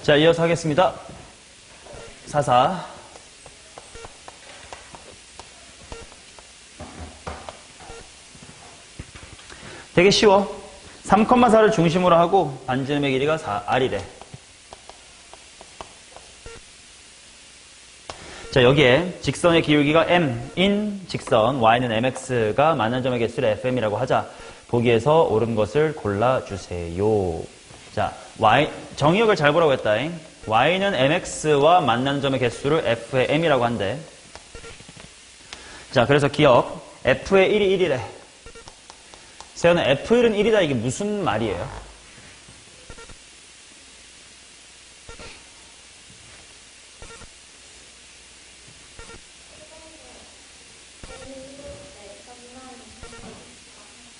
자, 이어서 하겠습니다. 44. 되게 쉬워. 3,4를 중심으로 하고 반지름의 길이가 R이래. 자, 여기에 직선의 기울기가 M인 직선 Y는 MX가 만난 점의 개수를 FM이라고 하자. 보기에서 옳은 것을 골라주세요. 자, 정의역을 잘 보라고 했다. Y는 MX와 만나는 점의 개수를 F의 M이라고 한대. 자, 그래서 기억. F의 1이 1이래. 세연은 F1은 1이다. 이게 무슨 말이에요?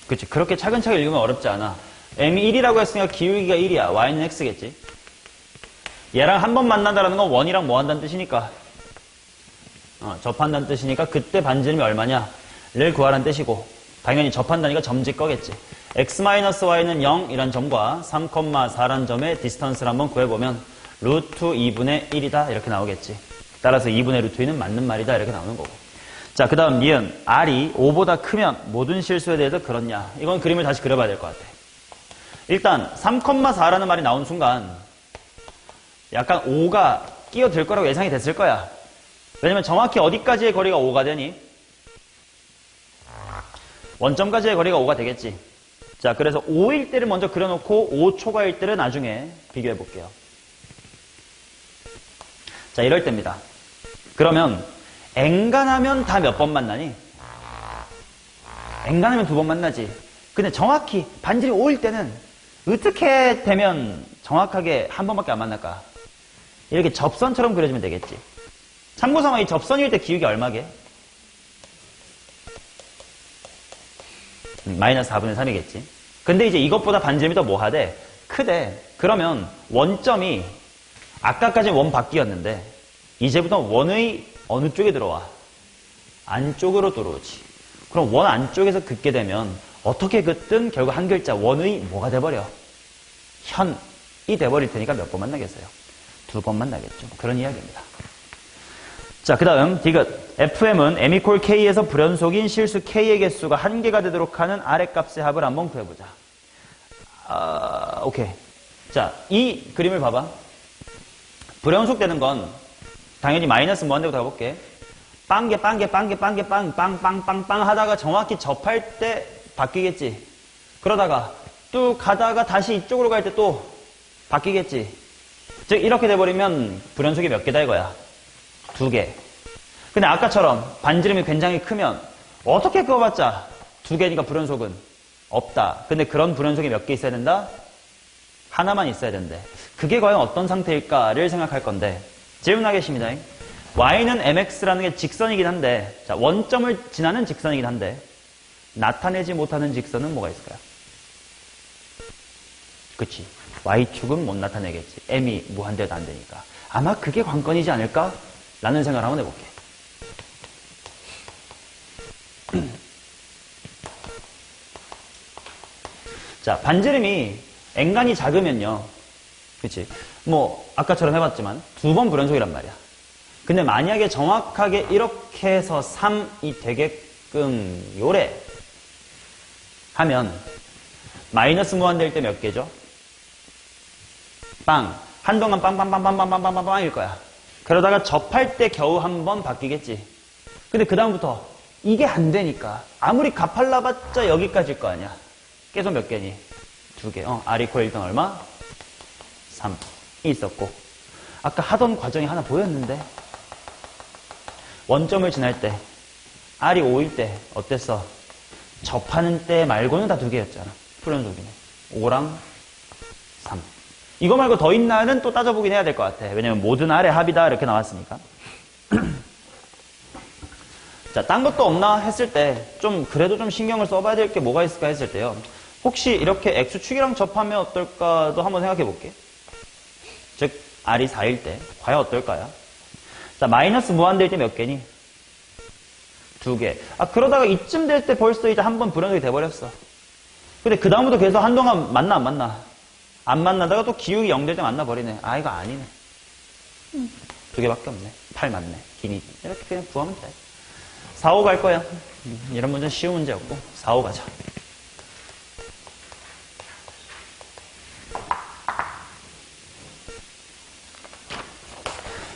그치. 그렇게 차근차근 읽으면 어렵지 않아. M이 1이라고 했으니까 기울기가 1이야. Y는 X겠지. 얘랑 한 번 만난다라는 건 원이랑 뭐 한다는 뜻이니까. 접한다는 뜻이니까 그때 반지름이 얼마냐를 구하라는 뜻이고, 당연히 접한다니까 점질 거겠지. X-Y는 0이란 점과 3,4란 점의 디스턴스를 한번 구해보면 루트 2분의 1이다 이렇게 나오겠지. 따라서 2분의 루트 2는 맞는 말이다 이렇게 나오는 거고. 자, 그 다음 니은. R이 5보다 크면 모든 실수에 대해서 그렇냐. 이건 그림을 다시 그려봐야 될 것 같아. 일단 3,4라는 말이 나온 순간 약간 5가 끼어들 거라고 예상이 됐을 거야. 왜냐면 정확히 어디까지의 거리가 5가 되니? 원점까지의 거리가 5가 되겠지. 자, 그래서 5일 때를 먼저 그려놓고 5초가일 때를 나중에 비교해 볼게요. 자, 이럴 때입니다. 그러면 엔간하면 다 몇 번 만나니? 엔간하면 2번 만나지. 근데 정확히 반지름이 5일 때는 어떻게 되면 정확하게 한 번밖에 안 만날까? 이렇게 접선처럼 그려주면 되겠지. 참고삼아 이 접선일 때 기울기 얼마게? 마이너스 4분의 3이겠지. 근데 이제 이것보다 반지름이 더 뭐하대? 크대. 그러면 원점이 아까까지는 원 밖이었는데 이제부터 원의 어느 쪽에 들어와? 안쪽으로 들어오지. 그럼 원 안쪽에서 긋게 되면 어떻게 긋든 결국 한 글자 원의 뭐가 돼버려? 현이 돼버릴 테니까 몇 번 만나겠어요? 2번 만나겠죠. 그런 이야기입니다. 자, 그 다음 디귿. FM은 M = K에서 불연속인 실수 K의 개수가 1개가 되도록 하는 아랫값의 합을 한번 구해보자. 오케이. 자, 이 그림을 봐봐. 불연속되는 건 당연히 마이너스 무한대로 가볼게. 빵개 빵 하다가 정확히 접할 때 바뀌겠지. 그러다가 뚝 가다가 다시 이쪽으로 갈 때 또 바뀌겠지. 즉 이렇게 돼버리면 불연속이 몇 개다 이거야? 2개. 근데 아까처럼 반지름이 굉장히 크면 어떻게 그어봤자 2개니까 불연속은 없다. 근데 그런 불연속이 몇 개 있어야 된다? 하나만 있어야 된대. 그게 과연 어떤 상태일까를 생각할 건데 질문하겠습니다. Y는 MX라는 게 직선이긴 한데, 자, 원점을 지나는 직선이긴 한데 나타내지 못하는 직선은 뭐가 있을까요? 그치. Y축은 못 나타내겠지. M이 무한대도 안 되니까. 아마 그게 관건이지 않을까? 라는 생각을 한번 해볼게. 자, 반지름이 엔간이 작으면요. 그치. 뭐, 아까처럼 해봤지만 2번 불연속이란 말이야. 근데 만약에 정확하게 이렇게 해서 3이 되게끔 요래 하면 마이너스 무한대일 때 몇 개죠? 빵. 한동안 빵일 거야. 그러다가 접할 때 겨우 한 번 바뀌겠지. 근데 그 다음부터 이게 안 되니까 아무리 가팔라봤자 여기까지일 거 아니야. 계속 몇 개니? 2개. R = 1등 얼마? 3이 있었고 아까 하던 과정이 하나 보였는데 원점을 지날 때 R이 5일 때 어땠어? 접하는 때 말고는 다 2개였잖아. 불연속이네. 5랑 3. 이거 말고 더 있나는 또 따져보긴 해야 될 것 같아. 왜냐면 모든 R의 합이다 이렇게 나왔으니까. 자, 딴 것도 없나 했을 때 좀 그래도 좀 신경을 써봐야 될 게 뭐가 있을까 했을 때요. 혹시 이렇게 X축이랑 접하면 어떨까도 한번 생각해 볼게. 즉 R이 4일 때 과연 어떨까요? 자, 마이너스 무한대일 때 몇 개니? 2개. 그러다가 이쯤 될 때 벌써 이제 한 번 불연속이 돼버렸어. 근데 그 다음부터 계속 한동안 만나 안 만나? 안 만나다가 또 기울기 0될 때 만나버리네. 아, 이거 아니네. 두 개밖에 없네. 8 맞네. 기니. 이렇게 그냥 구하면 돼. 4, 5 갈 거야. 이런 문제는 쉬운 문제였고. 4, 5 가자.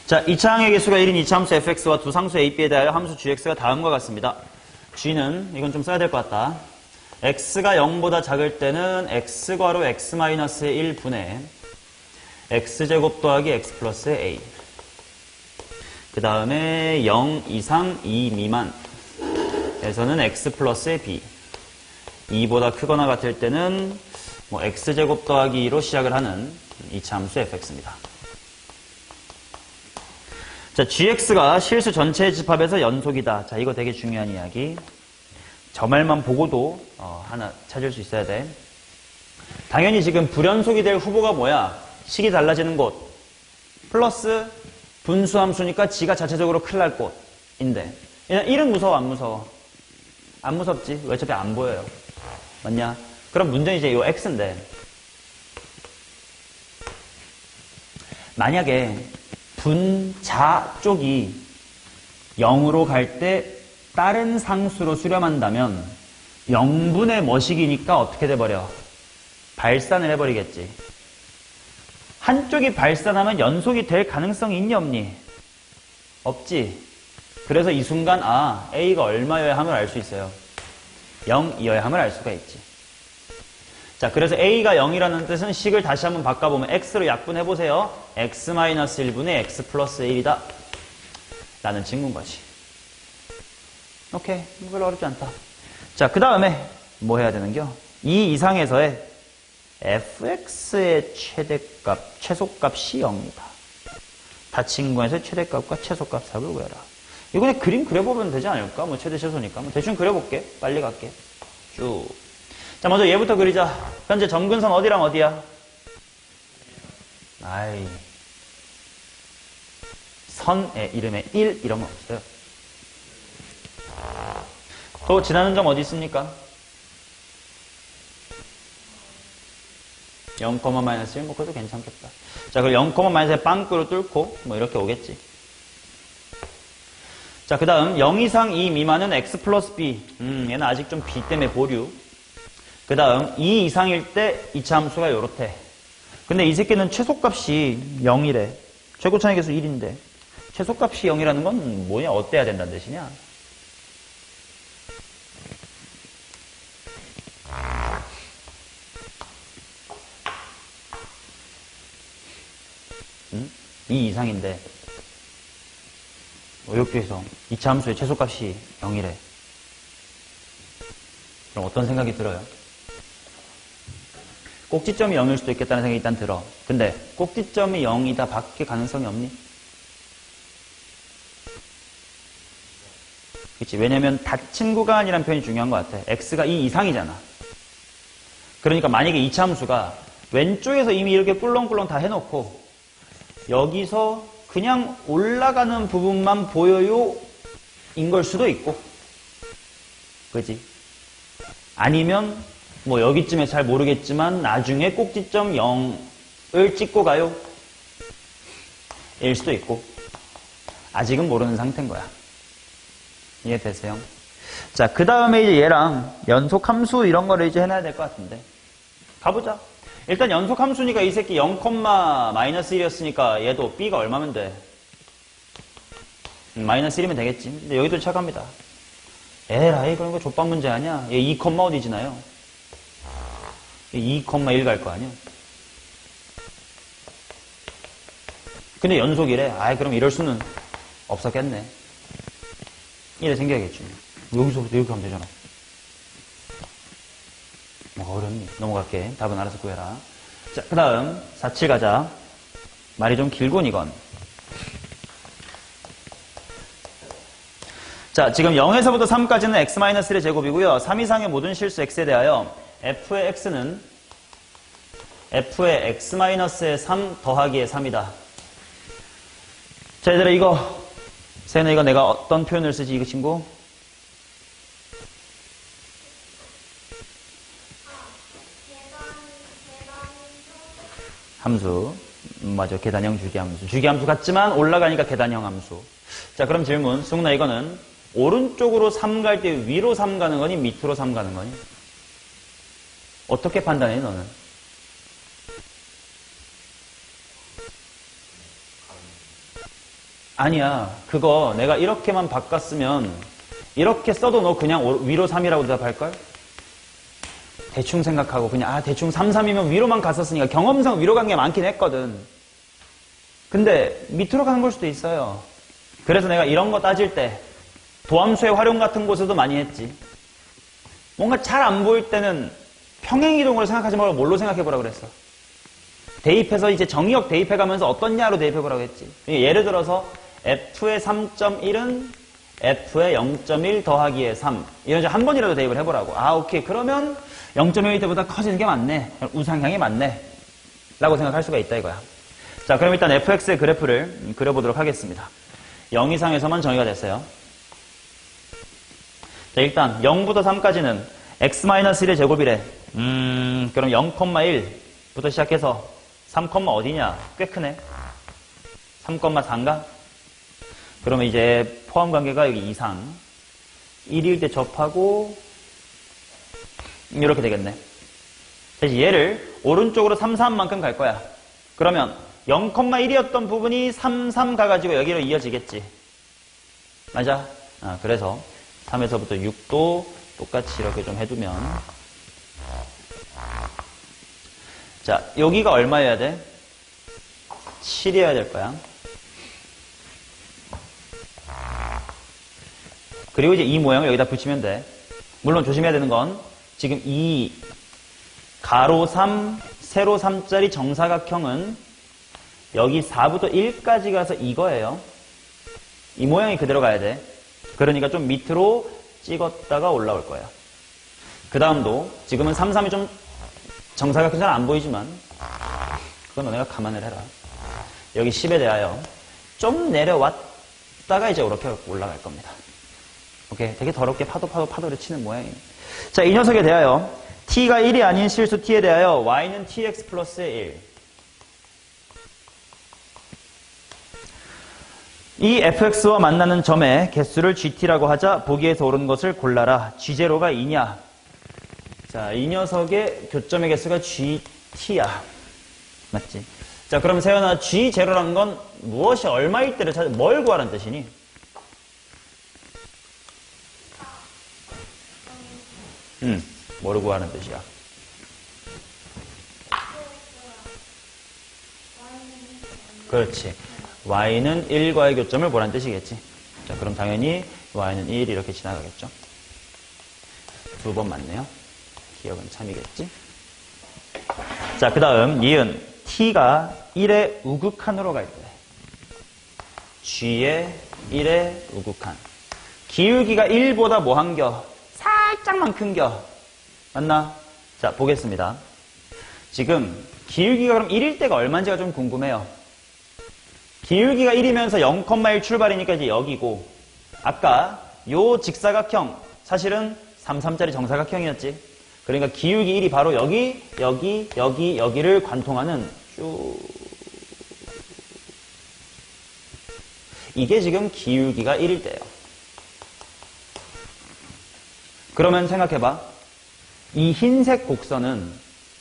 자, 2차 항의 개수가 1인 2차 함수 fx와 두 상수 a,b에 대하여 함수 gx가 다음과 같습니다. g는 이건 좀 써야 될 것 같다. x가 0보다 작을 때는 x괄호 x-의 1분의 x제곱 더하기 x 플러스의 a. 그 다음에 0 이상 2 미만에서는 x 플러스의 b. 2보다 크거나 같을 때는 뭐 x제곱 더하기 2로 시작을 하는 2차 함수 fx입니다. 자, gx가 실수 전체의 집합에서 연속이다. 자, 이거 되게 중요한 이야기. 저 말만 보고도 하나 찾을 수 있어야 돼. 당연히 지금 불연속이 될 후보가 뭐야? 식이 달라지는 곳 플러스 분수함수니까 g가 자체적으로 큰일 날 곳인데 1은 무서워 안 무서워? 안 무섭지. 왜? 어차피 안 보여요. 맞냐? 그럼 문제는 이제 이 x인데 만약에 분자 쪽이 0으로 갈 때 다른 상수로 수렴한다면 0분의 뭐식이니까 어떻게 돼버려? 발산을 해버리겠지. 한쪽이 발산하면 연속이 될 가능성이 있니 없니? 없지. 그래서 이 순간 A가 얼마여야 함을 알 수 있어요. 0이어야 함을 알 수가 있지. 자, 그래서 A가 0이라는 뜻은 식을 다시 한번 바꿔보면 X로 약분해보세요. X-1분의 X 플러스 1이다. 라는 친구인 거지. 오케이. 별로 어렵지 않다. 자, 그 다음에 뭐 해야 되는겨? 이 이상에서의 fx의 최대값, 최소값이 0이다. 닫힌 구간에서 최대값과 최소값 삽을 구해라. 이거 그냥 그림 그려보면 되지 않을까? 뭐 최대 최소니까. 뭐 대충 그려볼게. 빨리 갈게. 쭉. 자, 먼저 얘부터 그리자. 현재 점근선 어디랑 어디야? 아이. 선의 이름에 1 이런 거 없어요. 또 지나는 점 어디 있습니까? 0, 마이너스 1, 뭐 그래도 괜찮겠다. 자, 그리고 0, 마이너스에 빵꾸로 뚫고 뭐 이렇게 오겠지. 자, 그 다음 0 이상 2 미만은 x 플러스 b. 얘는 아직 좀 b 때문에 보류. 그 다음 2 이상일 때 2차 함수가 요렇대. 근데 이 새끼는 최소값이 0이래. 최고차의 개수 1인데 최소값이 0이라는 건 뭐냐? 어때야 된다는 뜻이냐? 응? 2 이상인데 이렇게 해서 2차 함수의 최소값이 0이래. 그럼 어떤 생각이 들어요? 꼭지점이 0일 수도 있겠다는 생각이 일단 들어. 근데 꼭지점이 0이다 밖에 가능성이 없니? 그치? 왜냐면 닫힌 구간이라는 표현이 중요한 것 같아. x가 2 이상이잖아. 그러니까 만약에 2차 함수가 왼쪽에서 이미 이렇게 꿀렁꿀렁 다 해놓고 여기서 그냥 올라가는 부분만 보여요 인 걸 수도 있고, 그지? 아니면 뭐 여기쯤에 잘 모르겠지만 나중에 꼭지점 0을 찍고 가요 일 수도 있고, 아직은 모르는 상태인 거야. 이해되세요? 자, 그 다음에 이제 얘랑 연속 함수 이런 거를 이제 해놔야 될 것 같은데 가보자. 일단 연속 함수니까 이 새끼 0, 마이너스 1이었으니까 얘도 b가 얼마면 돼? 마이너스 1이면 되겠지. 근데 여기도 착합니다. 에라이, 그런 거 족밥 문제 아니야? 얘 2, 어디 지나요? 2, 1 갈 거 아니야? 근데 연속이래. 아이, 그럼 이럴 수는 없었겠네. 이래 생겨야겠지. 여기서부터 이렇게 하면 되잖아. 뭐가 어렵니? 넘어갈게. 답은 알아서 구해라. 자, 그 다음 4, 7 가자. 말이 좀 길군 이건. 자, 지금 0에서부터 3까지는 x-1의 제곱이고요. 3 이상의 모든 실수 x에 대하여 f의 x는 f의 x-의 3 더하기의 3이다. 자, 얘들아 이거 세연아, 이거 내가 어떤 표현을 쓰지 이거 친구? 함수. 맞아. 계단형 주기함수. 주기함수 같지만 올라가니까 계단형 함수. 자, 그럼 질문. 승훈아, 이거는 오른쪽으로 3 갈 때 위로 3 가는 거니 밑으로 3 가는 거니? 어떻게 판단해, 너는? 아니야. 그거 내가 이렇게만 바꿨으면 이렇게 써도 너 그냥 위로 3이라고 대답할걸? 대충 생각하고 그냥 대충 3, 3이면 위로만 갔었으니까 경험상 위로 간 게 많긴 했거든. 근데 밑으로 가는 걸 수도 있어요. 그래서 내가 이런 거 따질 때 도함수의 활용 같은 곳에도 많이 했지. 뭔가 잘 안 보일 때는 평행이동으로 생각하지 말고 뭘로 생각해보라 그랬어. 대입해서 이제 정의역 대입해가면서 어떤 야로 대입해보라고 했지. 예를 들어서 F의 3.1은 F의 0.1 더하기의 3 이런 식으로 한 번이라도 대입을 해보라고. 오케이. 그러면 0.1 때보다 커지는 게 맞네. 우상향이 맞네. 라고 생각할 수가 있다 이거야. 자, 그럼 일단 fx의 그래프를 그려보도록 하겠습니다. 0 이상에서만 정의가 됐어요. 자, 일단 0부터 3까지는 x-1의 제곱이래. 그럼 0,1부터 시작해서 3, 어디냐? 꽤 크네. 3,4인가? 그러면 이제 포함 관계가 여기 이상. 1일 때 접하고 이렇게 되겠네. 그래서 얘를 오른쪽으로 3, 3만큼 갈 거야. 그러면 0,1이었던 부분이 3, 3 가가지고 여기로 이어지겠지. 맞아? 그래서 3에서부터 6도 똑같이 이렇게 좀 해두면 자, 여기가 얼마여야 돼? 7이어야 될 거야. 그리고 이제 이 모양을 여기다 붙이면 돼. 물론 조심해야 되는 건 지금 이 가로 3, 세로 3짜리 정사각형은 여기 4부터 1까지 가서 이거예요. 이 모양이 그대로 가야 돼. 그러니까 좀 밑으로 찍었다가 올라올 거야. 그 다음도 지금은 3, 3이 좀 정사각형 잘 안 보이지만 그건 너네가 감안을 해라. 여기 10에 대하여 좀 내려왔다가 이제 이렇게 올라갈 겁니다. 오케이. 되게 더럽게 파도를 치는 모양이에요. 자, 이 녀석에 대하여 t가 1이 아닌 실수 t에 대하여 y는 tx 플러스 1. 이 fx와 만나는 점의 개수를 gt라고 하자 보기에서 옳은 것을 골라라. g0가 2냐? 자, 이 녀석의 교점의 개수가 gt야. 맞지? 자, 그럼 세연아, g0란 건 무엇이 얼마일 때를 찾아, 뭘 구하라는 뜻이니? 뭐를 구하는 뜻이야? 그렇지. y는 1과의 교점을 보라는 뜻이겠지. 자, 그럼 당연히 y는 1 이렇게 지나가겠죠. 2번 맞네요. 기억은 참이겠지. 자, 그 다음 니은 t가 1의 우극한으로 갈 때 g의 1의 우극한. 기울기가 1보다 뭐 한겨? 살짝만 큰겨. 맞나? 자, 보겠습니다. 지금 기울기가 그럼 1일 때가 얼마인지가 좀 궁금해요. 기울기가 1이면서 0,1 출발이니까 이제 여기고, 아까 요 직사각형 사실은 3, 3짜리 정사각형이었지. 그러니까 기울기 1이 바로 여기, 여기, 여기, 여기를 관통하는 쭉. 이게 지금 기울기가 1일 때예요. 그러면 생각해봐. 이 흰색 곡선은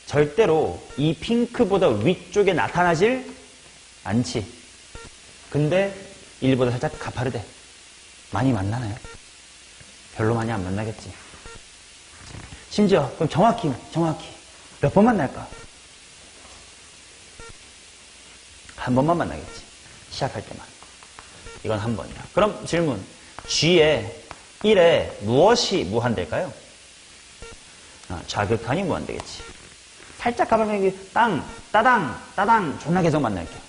절대로 이 핑크보다 위쪽에 나타나질 않지. 근데 1보다 살짝 가파르대. 많이 만나나요? 별로 많이 안 만나겠지. 심지어 그럼 정확히 몇 번 만날까? 한 번만 만나겠지. 시작할 때만. 이건 한 번이야. 그럼 질문. G에 1에 무엇이 무한대일까요? 자극한이 무한대겠지. 살짝 가보면 땅, 따당 존나 계속 만날게요.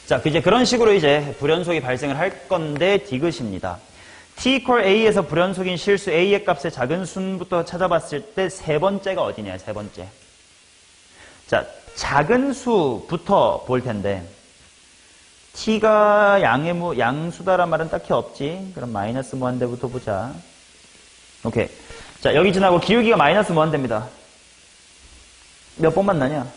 자, 이제 그런 식으로 이제 불연속이 발생을 할 건데 디귿입니다. t equal a에서 불연속인 실수 a의 값의 작은 수부터 찾아봤을 때 세 번째가 어디냐, 세 번째. 자, 작은 수부터 볼 텐데 t가 양수다란 말은 딱히 없지. 그럼 마이너스 무한대부터 보자. 오케이. 자, 여기 지나고 기울기가 마이너스 무한대입니다. 몇 번 만나냐?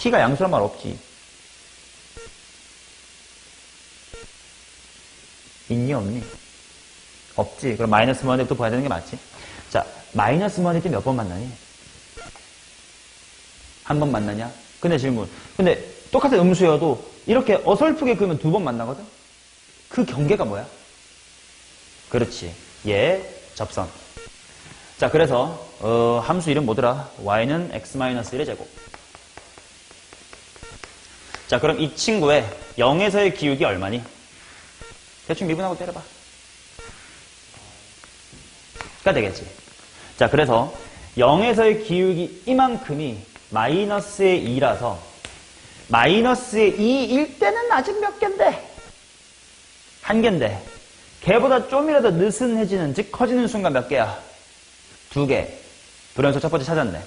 t가 양수란 말 없지. 있니 없니? 없지. 그럼 마이너스 무한대 또 봐야 되는 게 맞지? 자, 마이너스 무한대 때 몇 번 만나니? 한 번 만나냐? 근데 질문. 근데 똑같은 음수여도 이렇게 어설프게 그으면 두 번 만나거든? 그 경계가 뭐야? 그렇지. 얘 접선. 자, 그래서 함수 이름 뭐더라? y는 x-1의 제곱. 자, 그럼 이 친구의 0에서의 기울기 얼마니? 대충 미분하고 때려봐. 가 되겠지. 자, 그래서 0에서의 기울기 이만큼이 마이너스의 2라서 마이너스의 2일 때는 아직 몇 개인데? 한 개인데 걔보다 좀이라도 느슨해지는, 즉 커지는 순간 몇 개야? 두 개. 불연속 첫 번째 찾았네.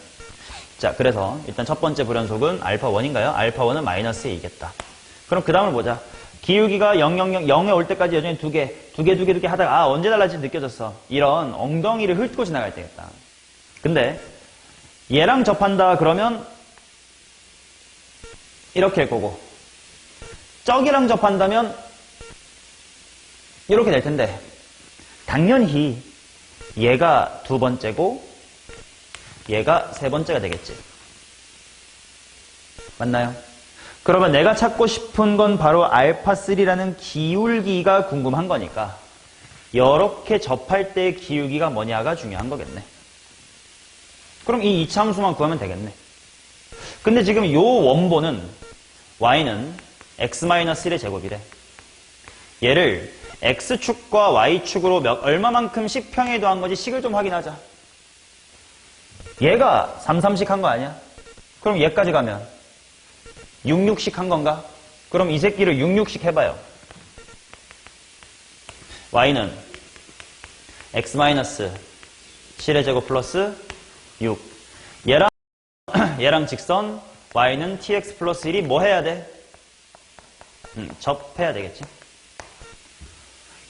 자, 그래서 일단 첫 번째 불연속은 알파 1인가요? 알파 1은 마이너스에 2겠다. 그럼 그 다음을 보자. 기울기가 0에 올 때까지 여전히 두 개 하다가 언제 달라질지 느껴졌어. 이런 엉덩이를 훑고 지나갈 때겠다. 근데 얘랑 접한다 그러면 이렇게 할 거고, 저기랑 접한다면 이렇게 될 텐데, 당연히 얘가 두 번째고 얘가 세 번째가 되겠지. 맞나요? 그러면 내가 찾고 싶은 건 바로 알파3라는 기울기가 궁금한 거니까 이렇게 접할 때의 기울기가 뭐냐가 중요한 거겠네. 그럼 이 이차함수만 구하면 되겠네. 근데 지금 요 원본은 y는 x-1의 제곱이래. 얘를 x축과 y축으로 얼마만큼씩 평에 더한 거지 식을 좀 확인하자. 얘가 3, 3씩 한 거 아니야? 그럼 얘까지 가면 6, 6씩 한 건가? 그럼 이 새끼를 6, 6씩 해봐요. y는 x-7의 제곱 플러스 6. 얘랑 직선 y는 tx 플러스 1이 뭐 해야 돼? 접해야 되겠지.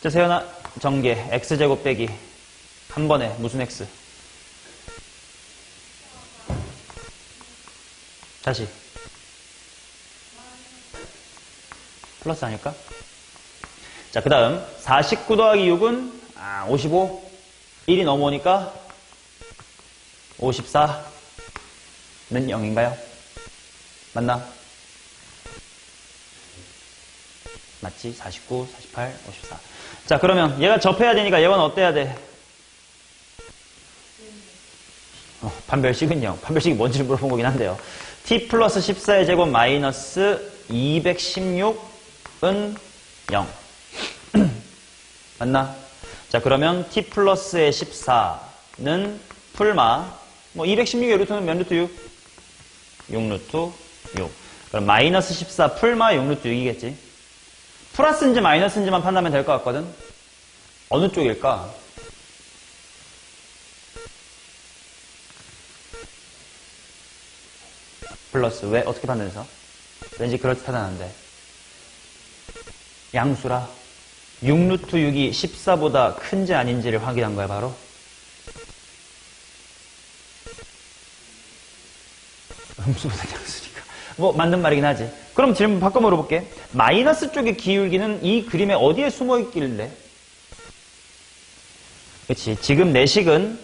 자, 세연아, 전개 x제곱 빼기 한 번에 무슨 x? 다시 플러스 아닐까? 자, 그 다음 49 더하기 6은 55. 1이 넘어오니까 54는 0인가요? 맞나? 맞지? 49, 48, 54. 자, 그러면 얘가 접해야 되니까 얘는 어때야 돼? 판별식은 0. 판별식이 뭔지를 물어본 거긴 한데요. t 플러스 14의 제곱 마이너스 216은 0. 맞나? 자, 그러면 t 플러스의 14는 풀마, 216의 루트는 몇 루트 6? 6루트 6. 그럼 마이너스 14 풀마 6루트 6이겠지. 플러스인지 마이너스인지만 판단하면 될 것 같거든. 어느 쪽일까? 플러스. 왜? 어떻게 판단해서? 왠지 그럴듯하다는데. 양수라. 6루트 6이 14보다 큰지 아닌지를 확인한 거야, 바로. 음수보다 양수니까. 맞는 말이긴 하지. 그럼 질문 바꿔 물어볼게. 마이너스 쪽의 기울기는 이 그림에 어디에 숨어 있길래? 그치. 지금 내 식은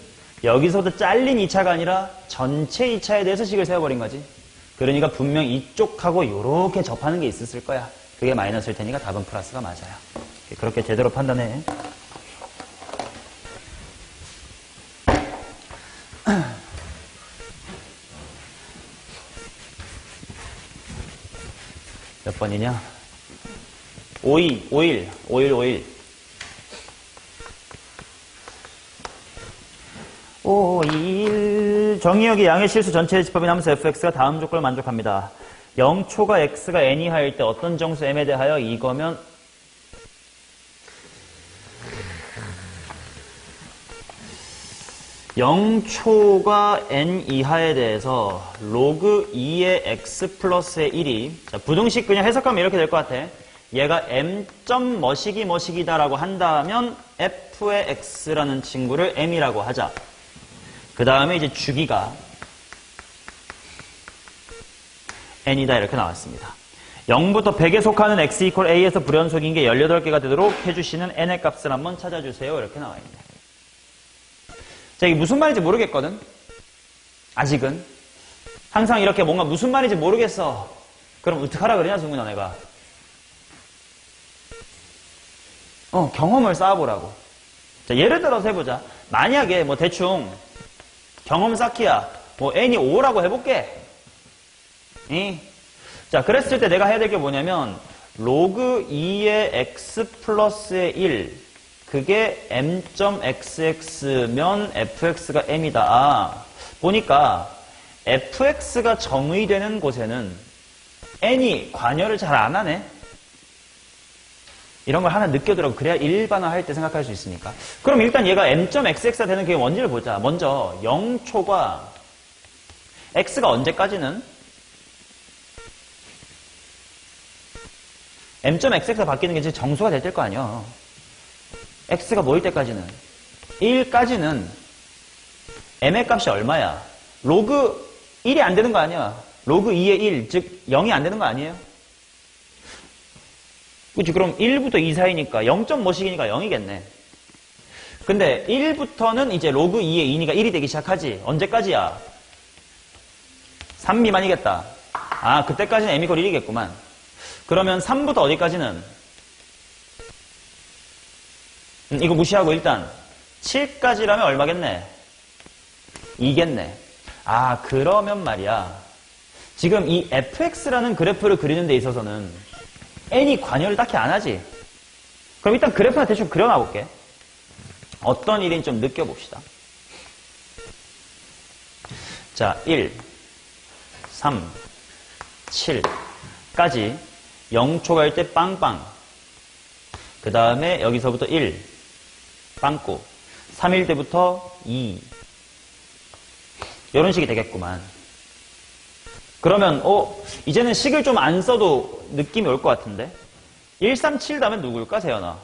여기서부터 잘린 2차가 아니라 전체 2차에 대해서 식을 세워버린 거지. 그러니까 분명 이쪽하고 요렇게 접하는 게 있었을 거야. 그게 마이너스일 테니까 답은 플러스가 맞아요. 그렇게 제대로 판단해. 몇 번이냐? 5일. 정의역의 양의 실수 전체의 집합인 함수 fx가 다음 조건을 만족합니다. 0초가 x가 n 이하일 때 어떤 정수 m에 대하여 이거면 (0초가 n 이하에 대해서) 로그 2의 x 플러스의 1이, 자, 부등식 그냥 해석하면 이렇게 될 것 같아. 얘가 m.점 뭐시기다라고 한다면 f의 x라는 친구를 m이라고 하자. 그 다음에 이제 주기가 n이다 이렇게 나왔습니다. 0부터 100에 속하는 x 이퀄 a에서 불연속인 게 18개가 되도록 해주시는 n의 값을 한번 찾아주세요. 이렇게 나와 있네. 자, 이게 무슨 말인지 모르겠거든? 아직은. 항상 이렇게 뭔가 무슨 말인지 모르겠어. 그럼 어떡하라 그러냐, 승훈아, 내가. 경험을 쌓아보라고. 자, 예를 들어서 해보자. 만약에 뭐 대충 경험 쌓기야. 뭐 n이 5라고 해볼게. 자, 그랬을 때 내가 해야 될 게 뭐냐면 로그 2의 x 플러스의 1 그게 m.xx면 fx가 m이다. 아, 보니까 fx가 정의되는 곳에는 n이 관여를 잘 안 하네. 이런 걸 하나 느껴들어. 그래야 일반화할 때 생각할 수 있으니까. 그럼 일단 얘가 m.xx가 되는 그게 뭔지를 보자. 먼저 0초과 x가 언제까지는 m.xx가 바뀌는 게 이제 정수가 될 거 아니야. x가 뭐일 때까지는 1까지는 m의 값이 얼마야? 로그 1이 안 되는 거 아니야. 로그 2의 1, 즉 0이 안 되는 거 아니에요? 그치? 그럼 1부터 2 사이니까 0점 뭐씩이니까 0이겠네. 근데 1부터는 이제 로그 2의 2니까 1이 되기 시작하지. 언제까지야? 3 미만이겠다. 아, 그때까지는 m 이퀄 1이겠구만. 그러면 3부터 어디까지는? 이거 무시하고 일단 7까지라면 얼마겠네? 2겠네. 아, 그러면 말이야. 지금 이 fx라는 그래프를 그리는 데 있어서는 n이 관여를 딱히 안 하지. 그럼 일단 그래프나 대충 그려놔 볼게. 어떤 일인지 좀 느껴봅시다. 자, 1, 3, 7까지 0초 갈 때 빵빵. 그 다음에 여기서부터 1, 빵꾸. 3일 때부터 2. 이런 식이 되겠구만. 그러면 이제는 식을 좀 안 써도 느낌이 올 것 같은데. 1, 3, 7 다음에 누굴까, 세연아?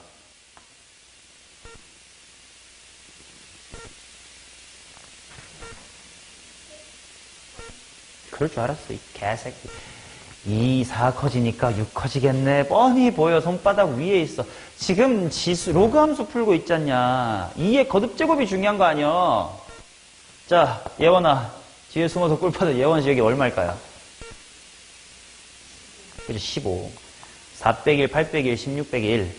그럴 줄 알았어, 이 개새끼. 2, 4 커지니까 6 커지겠네. 뻔히 보여. 손바닥 위에 있어. 지금 지수, 로그 함수 풀고 있잖냐. 2의 거듭제곱이 중요한 거 아니야. 자, 예원아. 뒤에 숨어서 꿀파도 예원 씨 여기 얼마일까요? 그죠? 15. 4 빼기 1, 8 빼기 1, 16 빼기 1.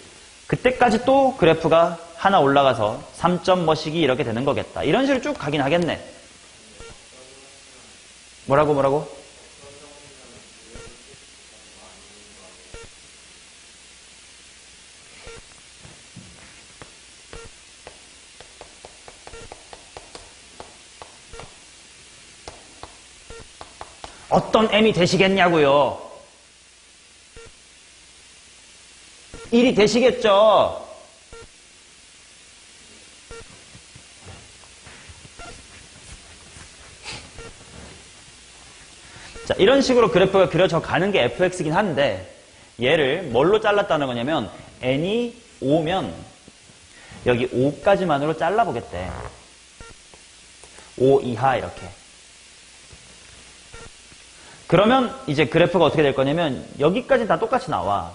그때까지 또 그래프가 하나 올라가서 3점 뭐씩이 이렇게 되는 거겠다. 이런 식으로 쭉 가긴 하겠네. 뭐라고? 어떤 m이 되시겠냐고요? 1이 되시겠죠? 자, 이런 식으로 그래프가 그려져 가는 게 fx이긴 한데 얘를 뭘로 잘랐다는 거냐면 n이 5면 여기 5까지만으로 잘라보겠대. 5 이하 이렇게. 그러면 이제 그래프가 어떻게 될 거냐면 여기까지 다 똑같이 나와.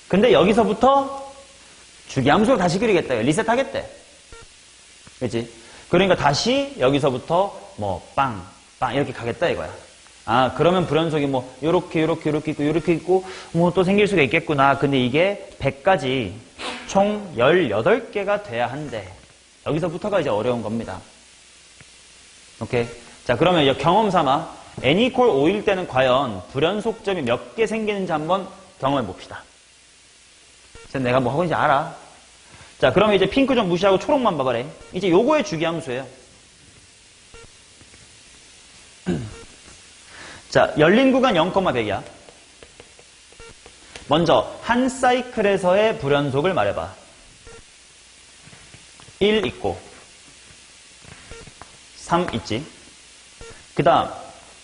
근데 여기서부터 주기함수를 다시 그리겠다. 리셋하겠대. 그치? 그러니까 다시 여기서부터 뭐 빵 이렇게 가겠다 이거야. 아, 그러면 불연속이 뭐 요렇게 있고 뭐 또 생길 수가 있겠구나. 근데 이게 100까지 총 18개가 돼야 한대. 여기서부터가 이제 어려운 겁니다. 오케이. 자, 그러면 경험 삼아 n = 5일 때는 과연 불연속점이 몇 개 생기는지 한번 경험해 봅시다. 내가 뭐 하고 있는지 알아. 자, 그러면 이제 핑크 좀 무시하고 초록만 봐봐래. 이제 요거의 주기함수예요. 자, 열린 구간 0,100이야. 먼저 한 사이클에서의 불연속을 말해봐. 1 있고 3 있지. 그 다음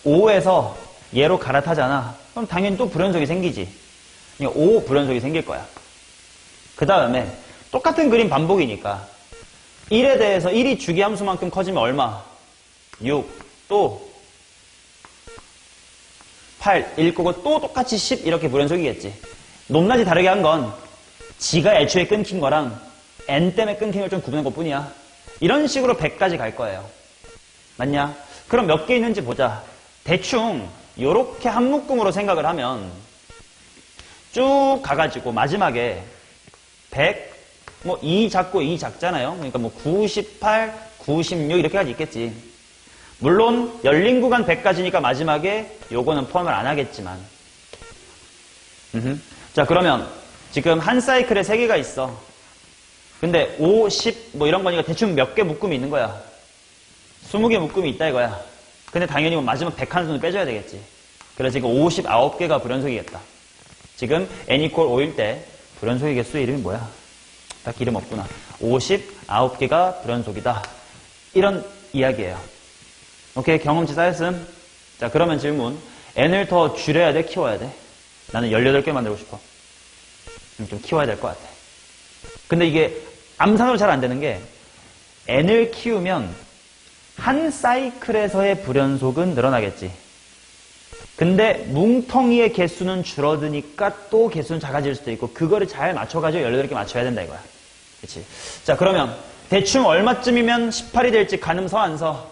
5에서 얘로 갈아타잖아. 그럼 당연히 또 불연속이 생기지. 그러니까 5 불연속이 생길 거야. 그 다음에 똑같은 그림 반복이니까 1에 대해서 1이 주기함수만큼 커지면 얼마? 6. 또 8, 1 거고 또 똑같이 10 이렇게 불연속이겠지. 높낮이 다르게 한 건 지가 애초에 끊긴 거랑 n 때문에 끊긴 걸 좀 구분한 것 뿐이야. 이런 식으로 100까지 갈 거예요. 맞냐? 그럼 몇 개 있는지 보자. 대충 요렇게 한 묶음으로 생각을 하면 쭉 가가지고 마지막에 100, 뭐 2 작고 2 작잖아요. 그러니까 뭐 98, 96 이렇게까지 있겠지. 물론 열린 구간 100까지니까 마지막에 요거는 포함을 안 하겠지만. 자, 그러면 지금 한 사이클에 3개가 있어. 근데 5, 10 뭐 이런 거니까 대충 몇 개 묶음이 있는 거야. 20개 묶음이 있다 이거야. 근데 당연히 뭐 마지막 100 한 수는 빼줘야 되겠지. 그래서 지금 59개가 불연속이겠다. 지금 n equal 5일 때 불연속의 개수의 이름이 뭐야? 딱 이름 없구나. 59개가 불연속이다. 이런 이야기예요. 오케이, 경험치 쌓였음. 자, 그러면 질문. n을 더 줄여야 돼? 키워야 돼? 나는 18개 만들고 싶어. 좀 키워야 될 것 같아. 근데 이게 암산으로 잘 안 되는 게 n을 키우면 한 사이클에서의 불연속은 늘어나겠지. 근데 뭉텅이의 개수는 줄어드니까 또 개수는 작아질 수도 있고 그거를 잘 맞춰가지고 18개 맞춰야 된다 이거야. 그치? 자, 그러면 대충 얼마쯤이면 18이 될지 가늠 서 안 서?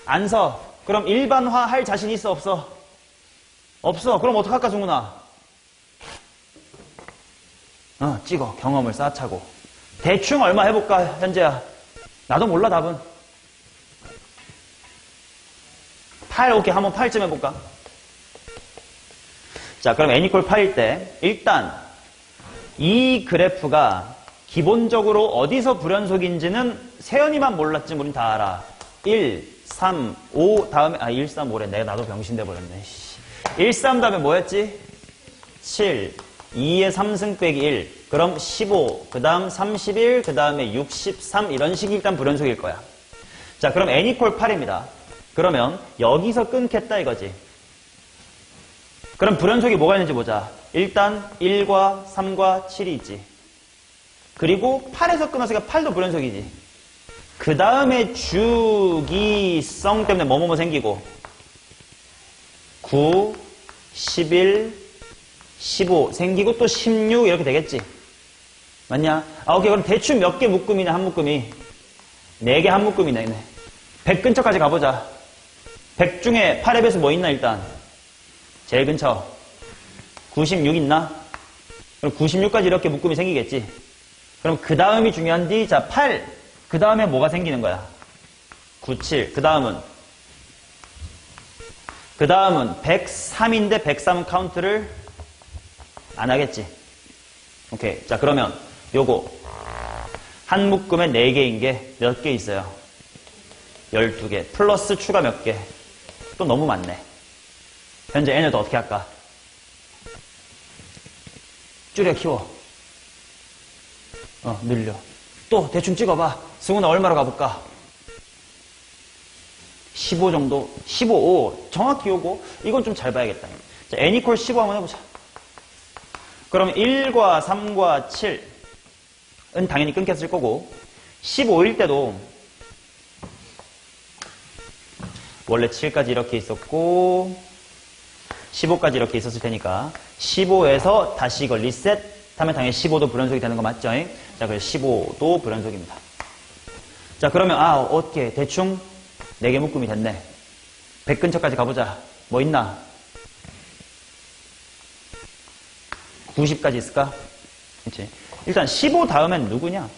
안 서. 그럼 일반화 할 자신 있어 없어? 없어. 그럼 어떡할까 승훈아? 찍어. 경험을 쌓아차고. 대충 얼마 해볼까 현재야? 나도 몰라 답은. 8, 오케이. 한번 8쯤 해볼까? 자, 그럼 n equal 8일 때 일단 이 그래프가 기본적으로 어디서 불연속인지는 세연이만 몰랐지 우린 다 알아. 1, 3, 5 다음에 1, 3, 5래. 내가 나도 병신돼 버렸네. 1, 3 다음에 뭐였지? 7, 2의 3승 빼기 1. 그럼 15, 그 다음 31, 그 다음에 63 이런 식이 일단 불연속일 거야. 자, 그럼 n equal 8입니다. 그러면 여기서 끊겠다 이거지. 그럼 불연속이 뭐가 있는지 보자. 일단 1과 3과 7이 있지. 그리고 8에서 끊었으니까 8도 불연속이지. 그 다음에 주기성 때문에 뭐뭐뭐 생기고 9, 11, 15 생기고 또 16 이렇게 되겠지. 맞냐? 오케이. 그럼 대충 몇 개 묶음이냐 한 묶음이? 4개 한 묶음이네. 100 근처까지 가보자. 100 중에 8의 배수 뭐 있나 일단? 제일 근처 96 있나? 그럼 96까지 이렇게 묶음이 생기겠지. 그럼 그 다음이 중요한디. 자, 8. 그 다음에 뭐가 생기는 거야? 97. 그 다음은 103인데 103은 카운트를 안 하겠지. 오케이. 자, 그러면 요거 한 묶음에 4개인 게 몇 개 있어요? 12개. 플러스 추가 몇 개? 또 너무 많네. 현재 n을 더 어떻게 할까? 줄여 키워. 늘려. 또 대충 찍어봐. 승훈아 얼마로 가볼까? 15 정도? 15. 정확히 요거. 이건 좀 잘 봐야겠다. 자, n equal 15 한번 해보자. 그럼 1과 3과 7은 당연히 끊겼을 거고 15일 때도 원래 7까지 이렇게 있었고 15까지 이렇게 있었을 테니까 15에서 다시 이걸 리셋 하면 당연히 15도 불연속이 되는 거 맞죠? 자, 그래서 15도 불연속입니다. 자, 그러면 어떻게 대충 4개 묶음이 됐네. 100 근처까지 가보자. 뭐 있나? 90까지 있을까? 그치? 일단 15 다음엔 누구냐?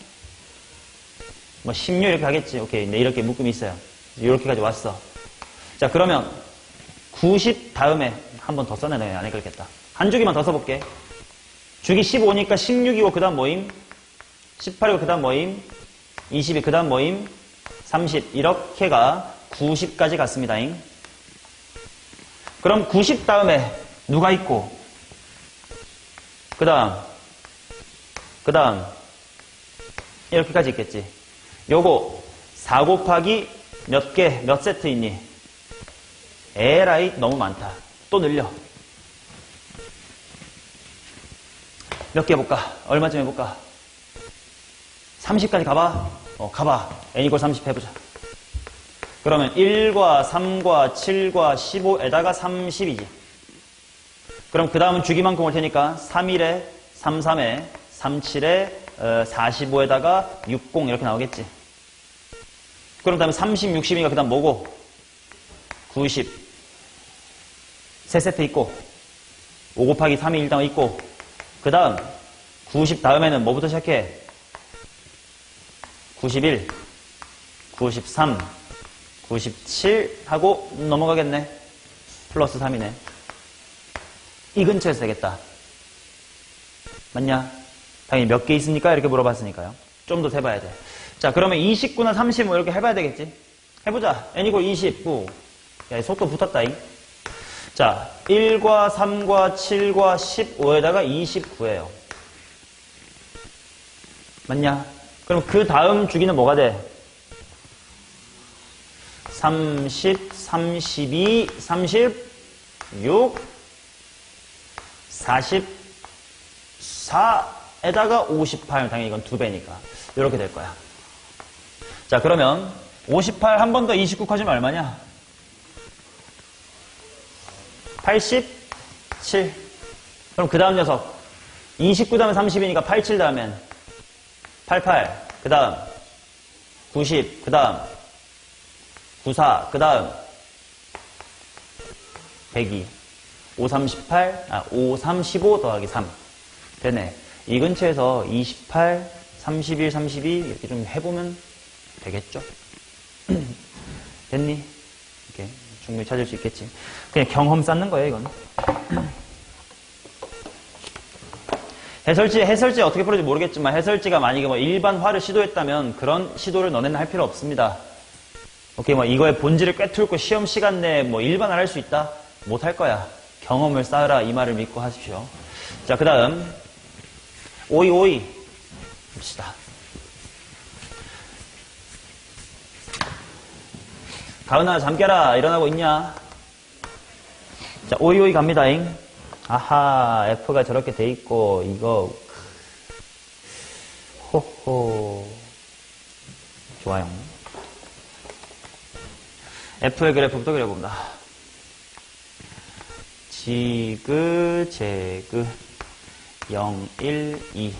뭐 16 이렇게 하겠지. 오케이. 네, 이렇게 묶음이 있어요. 이렇게까지 왔어. 자, 그러면 90 다음에 한 번 더 써내야 안 헷갈리겠다. 한 주기만 더 써볼게. 주기 15니까 16이고 그 다음 뭐임? 18이고 그 다음 뭐임? 20이 그 다음 뭐임? 30 이렇게가 90까지 갔습니다잉. 그럼 90 다음에 누가 있고 그 다음 이렇게까지 있겠지. 요거 4 곱하기 몇 개, 몇 세트 있니? 에라이 너무 많다. 또 늘려. 몇 개 해볼까? 얼마쯤 해볼까? 30까지 가봐? 가봐. n 이퀄 30 해보자. 그러면 1과 3과 7과 15에다가 30이지. 그럼 그 다음은 주기만큼 올 테니까 31에 33에 37에 45에다가 60 이렇게 나오겠지. 그럼 다음에 30, 60이니까 그 다음 뭐고? 90. 세 세트 있고 5 곱하기 3이 일단 있고 그 다음 90 다음에는 뭐부터 시작해? 91, 93, 97 하고 넘어가겠네. 플러스 3이네. 이 근처에서 되겠다. 맞냐? 당연히 몇 개 있습니까? 이렇게 물어봤으니까요. 좀 더 세봐야 돼. 자, 그러면 29나 30 뭐 이렇게 해봐야 되겠지? 해보자. n 이고 29. 야, 속도 붙었다잉. 자, 1과 3과 7과 15에다가 29예요. 맞냐? 그럼 그 다음 주기는 뭐가 돼? 30, 32, 36, 44에다가 58. 당연히 이건 2배니까. 이렇게 될 거야. 자, 그러면 58 한 번 더 29 커지면 얼마냐? 87. 그럼 그 다음 녀석. 29 다음에 30이니까 87 다음엔 88. 그 다음 90. 그 다음 94. 그 다음 102. 5, 35 더하기 3. 되네. 이 근처에서 28, 31, 32 이렇게 좀 해보면 되겠죠? 됐니? 이렇게 충분히 찾을 수 있겠지. 그냥 경험 쌓는 거예요, 이건. 해설지 어떻게 풀어질지 모르겠지만 해설지가 만약에 뭐 일반화를 시도했다면 그런 시도를 너네는 할 필요 없습니다. 오케이, 뭐 이거의 본질을 꿰뚫고 시험 시간 내에 뭐 일반화를 할 수 있다? 못 할 거야. 경험을 쌓으라 이 말을 믿고 하십시오. 자, 그 다음 오이 봅시다. 가은아 잠 깨라. 일어나고 있냐? 자, 오이 갑니다잉. 아하, F가 저렇게 돼 있고 이거 호호 좋아요. F의 그래프부터 그려봅니다. 지그재그 0, 1, 2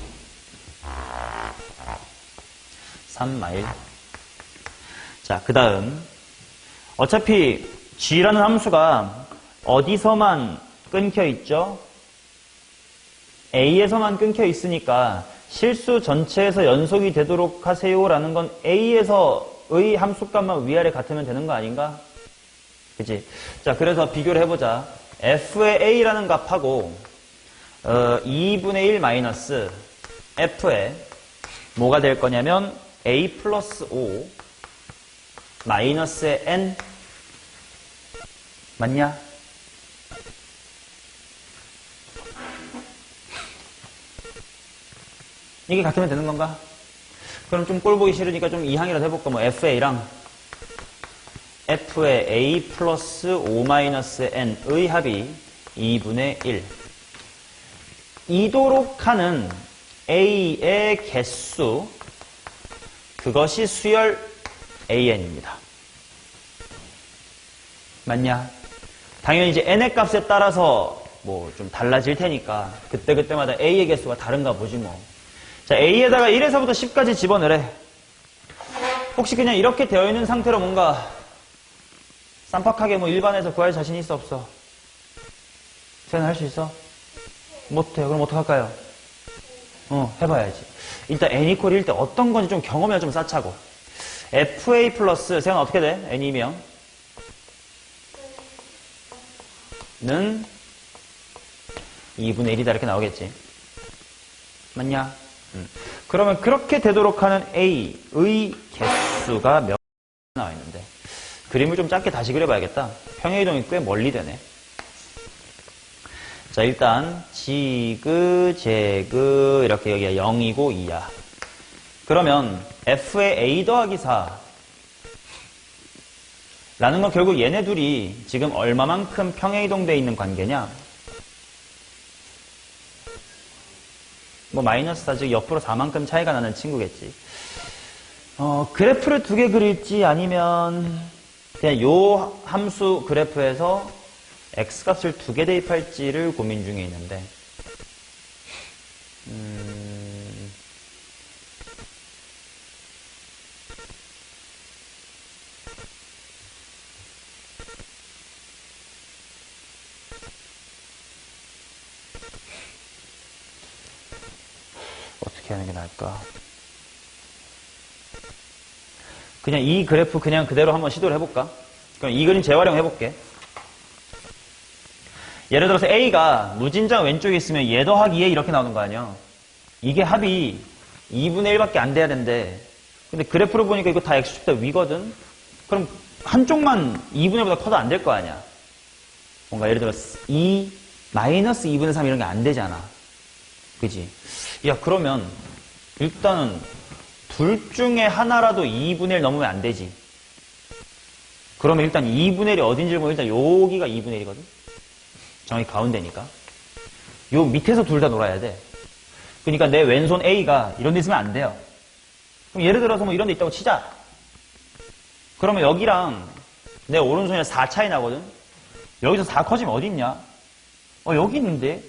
3마일. 자, 그 다음 어차피 G라는 함수가 어디서만 끊겨 있죠? A에서만 끊겨 있으니까 실수 전체에서 연속이 되도록 하세요라는 건 A에서의 함수값만 위아래 같으면 되는 거 아닌가? 그치? 자, 그래서 비교를 해보자. F의 A라는 값하고 2분의 1 마이너스 F의 뭐가 될 거냐면 A 플러스 5 마이너스의 N 맞냐? 이게 같으면 되는 건가? 그럼 좀 꼴 보기 싫으니까 좀 이항이라도 해볼까? 뭐 FA랑 F의 A 플러스 5 마이너스 N의 합이 2분의 1. 이도록 하는 A의 개수, 그것이 수열 AN입니다. 맞냐? 당연히 이제 N의 값에 따라서 뭐 좀 달라질 테니까 그때그때마다 A의 개수가 다른가 보지 뭐. 자, A에다가 1에서부터 10까지 집어넣으래. 혹시 그냥 이렇게 되어 있는 상태로 뭔가 쌈박하게 뭐 일반에서 구할 자신 있어 없어? 쟤는 할 수 있어? 못해요. 그럼 어떡할까요? 해봐야지. 일단 N 이퀄 1때 어떤 건지 좀 경험해야 좀 쌓자고. FA 플러스 세연 어떻게 돼? N이면 는 2분의 1이다 이렇게 나오겠지. 맞냐? 그러면 그렇게 되도록 하는 A의 개수가 몇 나와 있는데 그림을 좀 짧게 다시 그려봐야겠다. 평행이동이 꽤 멀리 되네. 자, 일단 지그재그 이렇게 여기가 0이고 2야. 그러면 F의 A 더하기 4 라는 건 결국 얘네 둘이 지금 얼마만큼 평행이동되어 있는 관계냐? 뭐 마이너스 4, 즉 옆으로 4만큼 차이가 나는 친구겠지. 그래프를 두 개 그릴지 아니면 그냥 요 함수 그래프에서 x값을 2개 대입할지를 고민 중에 있는데, 어떻게 하는 게 나을까? 그냥 이 그래프 그냥 그대로 한번 시도를 해볼까? 그럼 이 그림 재활용해볼게. 예를 들어서 A가 무진장 왼쪽에 있으면 얘 더하기 얘 이렇게 나오는 거 아니야? 이게 합이 2분의 1밖에 안 돼야 된대. 근데 그래프로 보니까 이거 다 X축보다 위거든? 그럼 한쪽만 2분의 1보다 커도 안 될 거 아니야? 뭔가 예를 들어서 2, 마이너스 2분의 3 이런 게 안 되잖아. 그지? 야, 그러면 일단은 둘 중에 하나라도 2분의 1 넘으면 안 되지. 그러면 일단 2분의 1이 어딘지를 보면 일단 여기가 2분의 1이거든? 정확히 가운데니까. 요 밑에서 둘 다 놀아야 돼. 그러니까 내 왼손 A가 이런 데 있으면 안 돼요. 그럼 예를 들어서 뭐 이런 데 있다고 치자. 그러면 여기랑 내 오른손이랑 4 차이 나거든? 여기서 4 커지면 어디 있냐? 여기 있는데?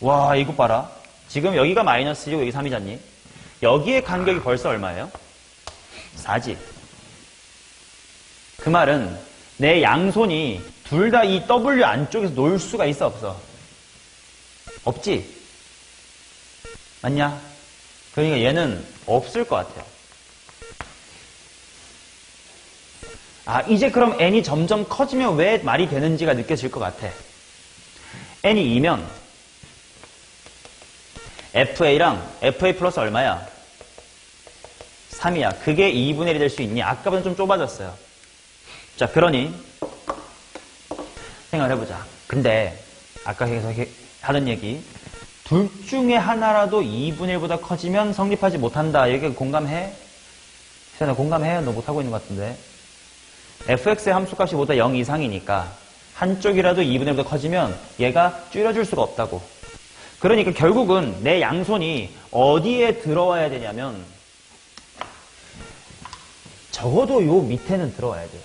와, 이거 봐라. 지금 여기가 마이너스이고 여기 3이잖니? 여기의 간격이 벌써 얼마예요? 4지. 그 말은 내 양손이 둘 다 이 W 안쪽에서 놀 수가 있어, 없어? 없지? 맞냐? 그러니까 얘는 없을 것 같아요. 아, 이제 그럼 n이 점점 커지면 왜 말이 되는지가 느껴질 것 같아. n이 2면 FA랑 FA 플러스 얼마야? 3이야. 그게 2분의 1이 될 수 있니? 아까보다 좀 좁아졌어요. 자, 그러니 생각을 해보자. 근데 아까 계속 하던 얘기, 둘 중에 하나라도 2분의 1보다 커지면 성립하지 못한다. 여기 공감해? 세연아, 공감해? 너 못하고 있는 것 같은데. fx의 함수값이 보다 0 이상이니까 한쪽이라도 2분의 1보다 커지면 얘가 줄여줄 수가 없다고. 그러니까 결국은 내 양손이 어디에 들어와야 되냐면 적어도 요 밑에는 들어와야 돼요.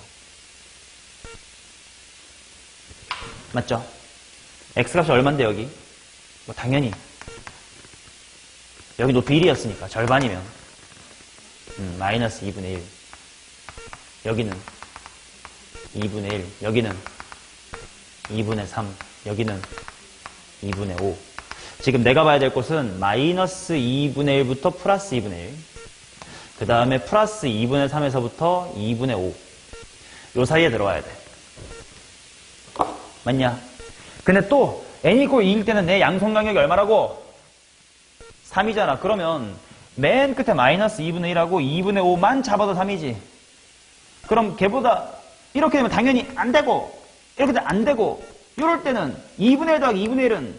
맞죠? x값이 얼만데 여기? 뭐 당연히 여기 높이 1이었으니까 절반이면 마이너스 2분의 1. 여기는 2분의 1. 여기는 2분의 3. 여기는 2분의 5. 지금 내가 봐야 될 곳은 마이너스 2분의 1부터 플러스 2분의 1. 그 다음에 플러스 2분의 3에서부터 2분의 5. 요 사이에 들어와야 돼. 맞냐? 근데 또 n = 2일 때는 내 양손 간격이 얼마라고? 3이잖아. 그러면 맨 끝에 마이너스 2분의 1하고 2분의 5만 잡아도 3이지. 그럼 걔보다 이렇게 되면 당연히 안 되고 이렇게 되면 안 되고 이럴 때는 2분의 1 더하기 2분의 1은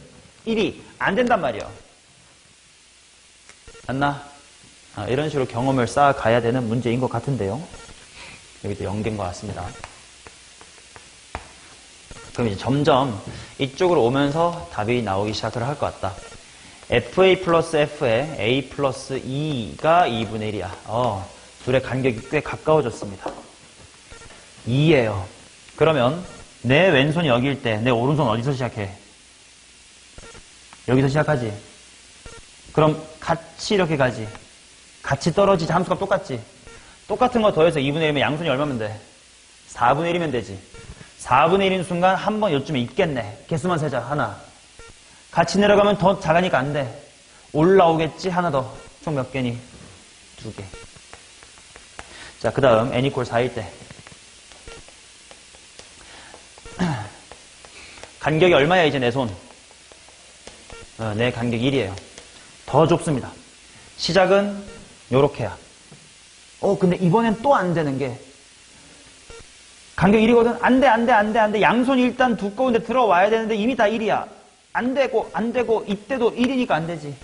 1이 안 된단 말이야. 맞나? 이런 식으로 경험을 쌓아가야 되는 문제인 것 같은데요. 여기도 연계인 것 같습니다. 그럼 이제 점점 이쪽으로 오면서 답이 나오기 시작을 할 것 같다. FA 플러스 F에 A 플러스 E가 2분의 1이야. 둘의 간격이 꽤 가까워졌습니다. 2예요. 그러면 내 왼손이 여기일 때 내 오른손 어디서 시작해? 여기서 시작하지. 그럼 같이 이렇게 가지. 같이 떨어지지. 함수가 똑같지. 똑같은 거 더해서 2분의 1이면 양손이 얼마면 돼? 4분의 1이면 되지. 4분의 1인 순간 한 번 요쯤에 있겠네. 개수만 세자. 하나. 같이 내려가면 더 작으니까 안 돼. 올라오겠지. 하나 더. 총 몇 개니? 2개. 자, 그 다음 n = 4일 때 간격이 얼마야 이제 내 손? 내 간격 1이에요. 더 좁습니다. 시작은 요렇게야. 근데 이번엔 또 안 되는 게 간격 1이거든? 안 돼. 양손이 일단 두꺼운데 들어와야 되는데 이미 다 1이야. 안 되고, 이때도 1이니까 안 되지.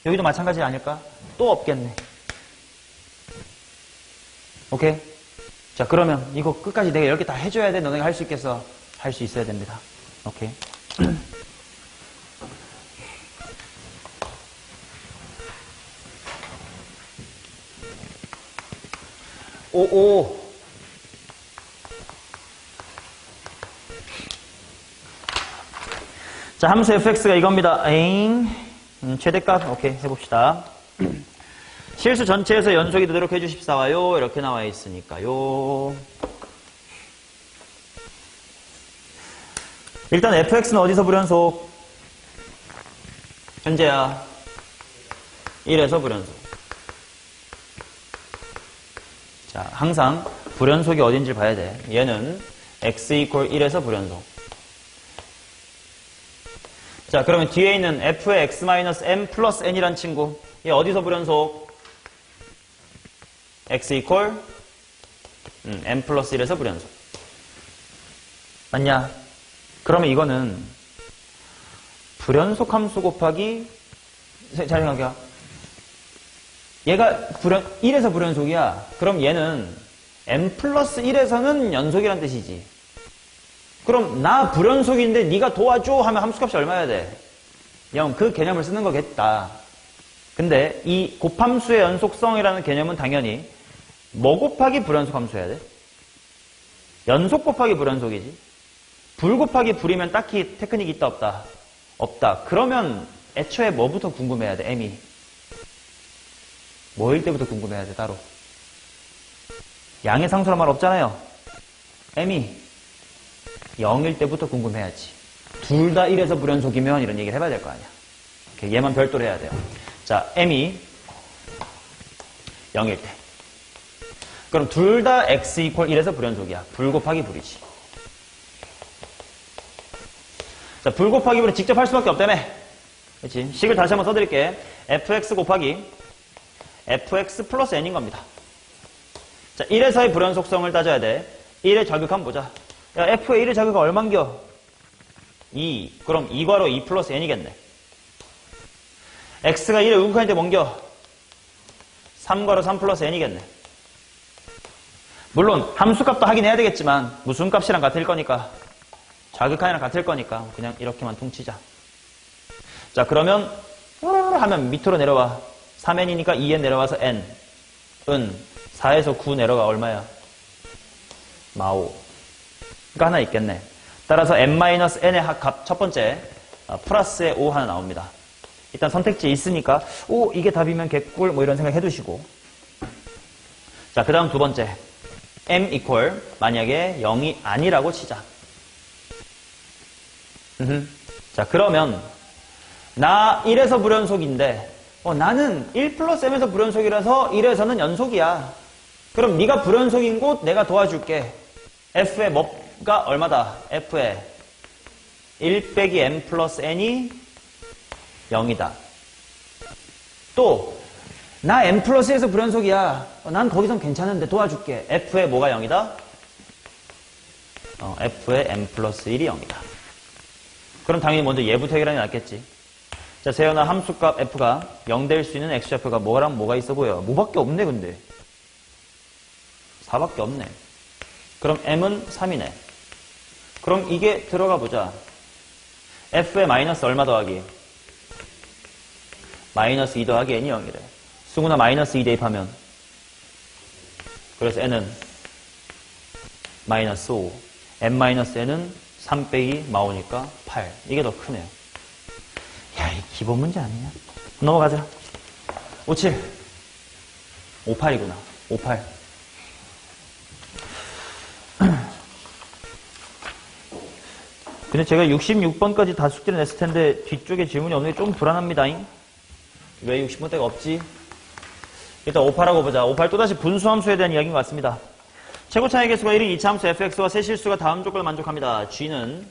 여기도 마찬가지 아닐까? 또 없겠네. 오케이? 자, 그러면 이거 끝까지 내가 이렇게 다 해줘야 돼? 너네가 할 수 있겠어? 할 수 있어야 됩니다. 오케이? 자, 함수 fx가 이겁니다. 에잉. 최대값, 오케이, 해봅시다. 실수 전체에서 연속이 되도록 해주십사와요. 이렇게 나와 있으니까요. 일단 fx는 어디서 불연속? 현재야. 1에서 불연속. 자, 항상 불연속이 어딘지 봐야 돼. 얘는 x equal 1에서 불연속. 자, 그러면 뒤에 있는 f의 x-m 플러스 n이란 친구. 얘 어디서 불연속? x equal m 플러스 1에서 불연속. 맞냐? 그러면 이거는 불연속 함수 곱하기, 잘 생각해. 얘가 1에서 불연속이야. 그럼 얘는 m 플러스 1에서는 연속이란 뜻이지. 그럼 나 불연속인데 네가 도와줘 하면 함수값이 얼마여야 돼? 0. 그 개념을 쓰는 거겠다. 근데 이 곱함수의 연속성이라는 개념은 당연히 뭐 곱하기 불연속 함수여야 돼? 연속 곱하기 불연속이지. 불 곱하기 불이면 딱히 테크닉이 있다 없다? 없다. 그러면 애초에 뭐부터 궁금해야 돼? m이. 뭐일 때부터 궁금해야 돼? 따로. 양의 상수란 말 없잖아요. m이 0일 때부터 궁금해야지. 둘 다 1에서 불연속이면 이런 얘기를 해봐야 될 거 아니야. 얘만 별도로 해야 돼요. 자, m이 0일 때. 그럼 둘 다 x equal 1에서 불연속이야. 불 곱하기 불이지. 자, 불 곱하기 불은 직접 할 수밖에 없다며. 그렇지? 식을 다시 한번 써드릴게. fx 곱하기 fx 플러스 n인 겁니다. 자, 1에서의 불연속성을 따져야 돼. 1의 절극 한번 보자. 야, f의 1의 절극은 얼만겨? 2. 그럼 2괄호 2 플러스 n이겠네. x가 1의 우극한인데 뭔겨? 3괄호 3 플러스 n이겠네. 물론 함수값도 하긴 해야 되겠지만 무슨 값이랑 같을 거니까, 자극한이랑 같을 거니까 그냥 이렇게만 퉁치자. 자, 그러면 하면 밑으로 내려와. 3n이니까 2n 내려와서 n. 은 4에서 9 내려가 얼마야? 마오. 그러니까 하나 있겠네. 따라서 n-n의 값 첫 번째 플러스에 5 하나 나옵니다. 일단 선택지에 있으니까 오, 이게 답이면 개꿀 뭐 이런 생각 해두시고. 자, 그 다음 두 번째 m equal 만약에 0이 아니라고 치자. 자, 그러면 나 1에서 불연속인데 나는 1 플러스 m에서 불연속이라서 1에서는 연속이야. 그럼 네가 불연속인 곳 내가 도와줄게. f의 뭐가 얼마다? f의 1 빼기 m 플러스 n이 0이다. 또 나 m 플러스 1에서 불연속이야. 난 거기선 괜찮은데 도와줄게. f의 뭐가 0이다? f의 m 플러스 1이 0이다. 그럼 당연히 먼저 얘부터 해결하는 게 낫겠지. 자, 세연아, 함수값 f가 0 될 수 있는 x좌표가 뭐랑 뭐가 있어 보여? 뭐밖에 없네, 근데. 4밖에 없네. 그럼 m은 3이네. 그럼 이게 들어가 보자. f의 마이너스 얼마 더하기? 마이너스 2 더하기 n이 0이래. 수구나 마이너스 2 대입하면. 그래서 n은 마이너스 5. n 마이너스 n은 3 빼기 마오니까 8. 이게 더 크네요. 야, 이 기본 문제 아니냐? 넘어가자. 57. 58이구나. 58. 근데 제가 66번까지 다 숙제를 냈을 텐데 뒤쪽에 질문이 없는 게 좀 불안합니다잉. 왜 60번대가 없지? 일단 58하고 보자. 58 또다시 분수함수에 대한 이야기인 것 같습니다. 최고 차이 개수가 1인 2차 함수 fx와 세 실수가 다음 조건을 만족합니다. g는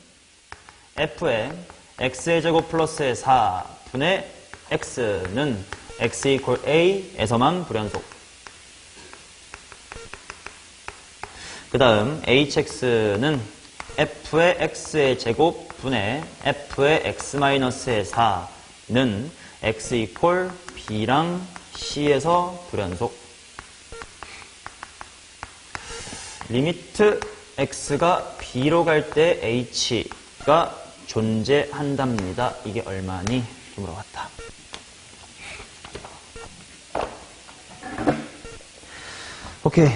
f의 x의 제곱 플러스의 4분의 x는 x equal a에서만 불연속. 그 다음 hx는 f의 x의 제곱 분의 f의 x-의 4는 x equal b랑 c에서 불연속. 리미트 x가 b로 갈 때 h가 존재한답니다. 이게 얼마니? 이렇게 물어봤다. 오케이.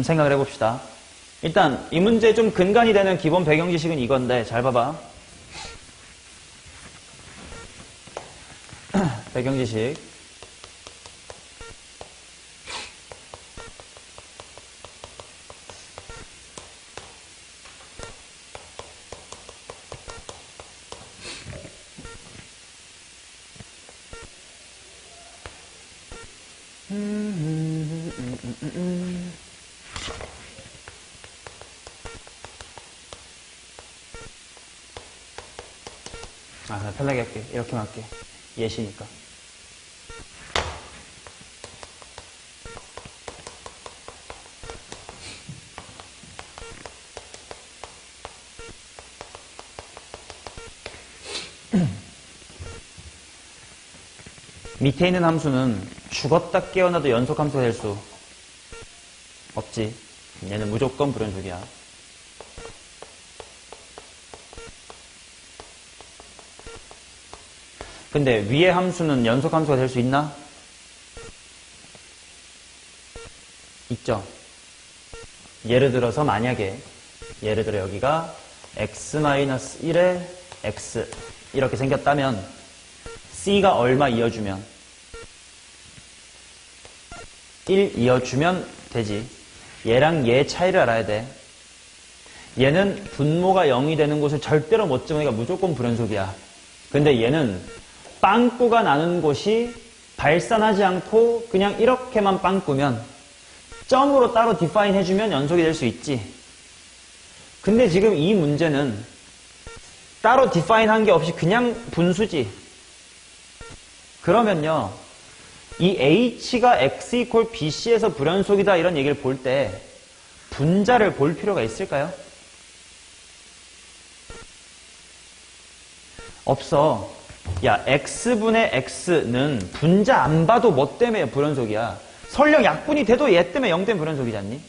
생각을 해봅시다. 일단 이 문제에 좀 근간이 되는 기본 배경 지식은 이건데 잘 봐봐. 배경 지식. 나 편하게 할게. 이렇게만 할게. 예시니까. 밑에 있는 함수는 죽었다 깨어나도 연속 함수가 될 수 없지. 얘는 무조건 불연속이야. 근데 위의 함수는 연속 함수가 될 수 있나? 있죠. 예를 들어서 만약에 예를 들어 여기가 x-1에 x 이렇게 생겼다면 c가 얼마 이어주면 1 이어주면 되지. 얘랑 얘 차이를 알아야 돼. 얘는 분모가 0이 되는 곳을 절대로 못 찍으니까 무조건 불연속이야. 근데 얘는 빵꾸가 나는 곳이 발산하지 않고 그냥 이렇게만 빵꾸면 점으로 따로 디파인 해주면 연속이 될 수 있지. 근데 지금 이 문제는 따로 디파인 한 게 없이 그냥 분수지. 그러면요, 이 h가 x 이퀄 bc에서 불연속이다 이런 얘기를 볼 때 분자를 볼 필요가 있을까요? 없어. 야, x분의 x는 분자 안 봐도 뭐 때문에 불연속이야? 설령 약분이 돼도 얘 때문에 0 때문에 불연속이지 않니?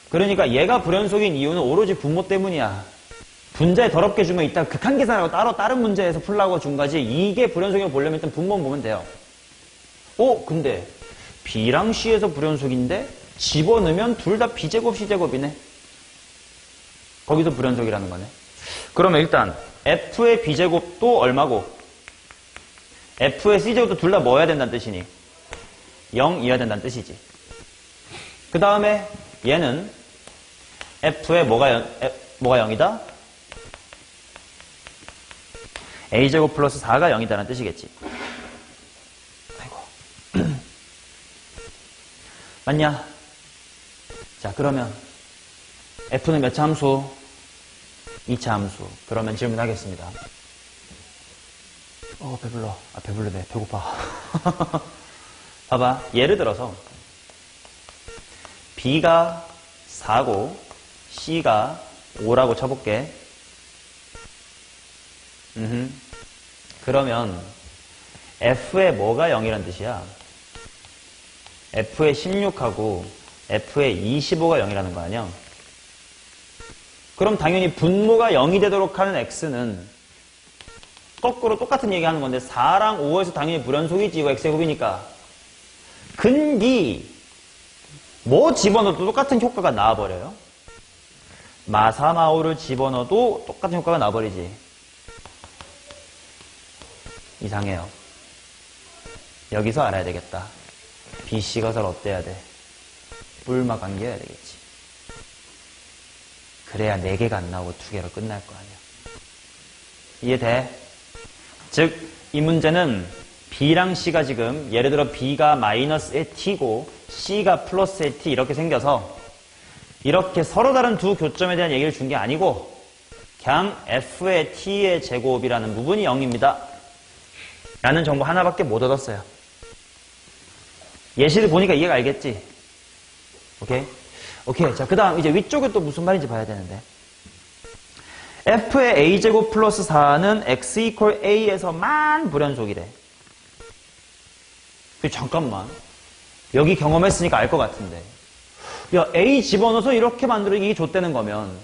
그러니까 얘가 불연속인 이유는 오로지 분모 때문이야. 분자에 더럽게 주면 이따 극한계산하고 따로 다른 문제에서 풀라고 준 거지. 이게 불연속이면 보려면 일단 분모만 보면 돼요. 근데 b랑 c에서 불연속인데 집어넣으면 둘 다 b제곱 c제곱이네. 거기서 불연속이라는 거네. 그러면 일단 f의 b제곱도 얼마고 f의 c제곱도 둘 다 뭐 해야 된다는 뜻이니? 0이어야 된다는 뜻이지. 그 다음에 얘는 f의 뭐가 0이다? a제곱 플러스 4가 0이다라는 뜻이겠지. 아이고. 맞냐? 자, 그러면 f는 몇 차 함수? 2차 함수. 그러면 질문하겠습니다. 배불러. 배불러네. 배고파. 봐봐. 예를 들어서 b가 4고 c가 5라고 쳐볼게. 그러면 f의 뭐가 0이란 뜻이야? f의 16하고 f의 25가 0이라는 거 아니야? 그럼 당연히 분모가 0이 되도록 하는 x는 거꾸로 똑같은 얘기 하는 건데 4랑 5에서 당연히 불연속이지. 이거 x제곱이니까. 근데 뭐 집어넣어도 똑같은 효과가 나와버려요. 마사마오를 집어넣어도 똑같은 효과가 나와버리지. 이상해요. 여기서 알아야 되겠다. BC가 서로 어때야 돼? 뿔마 관계여야 되겠지. 그래야 4개가 안 나오고 2개로 끝날 거 아니야. 이해돼? 즉, 이 문제는 B랑 C가 지금 예를 들어 B가 마이너스의 T고 C가 플러스의 T 이렇게 생겨서 이렇게 서로 다른 두 교점에 대한 얘기를 준 게 아니고 그냥 F의 T의 제곱이라는 부분이 0입니다. 라는 정보 하나밖에 못 얻었어요. 예시를 보니까 이해가 알겠지? 오케이? 자, 그 다음 이제 위쪽에 또 무슨 말인지 봐야 되는데 F의 A제곱 플러스 4는 X 이퀄 A에서만 불연속이래. 잠깐만. 여기 경험했으니까 알 것 같은데. 야, A 집어넣어서 이렇게 만들어 이게 좆되는 거면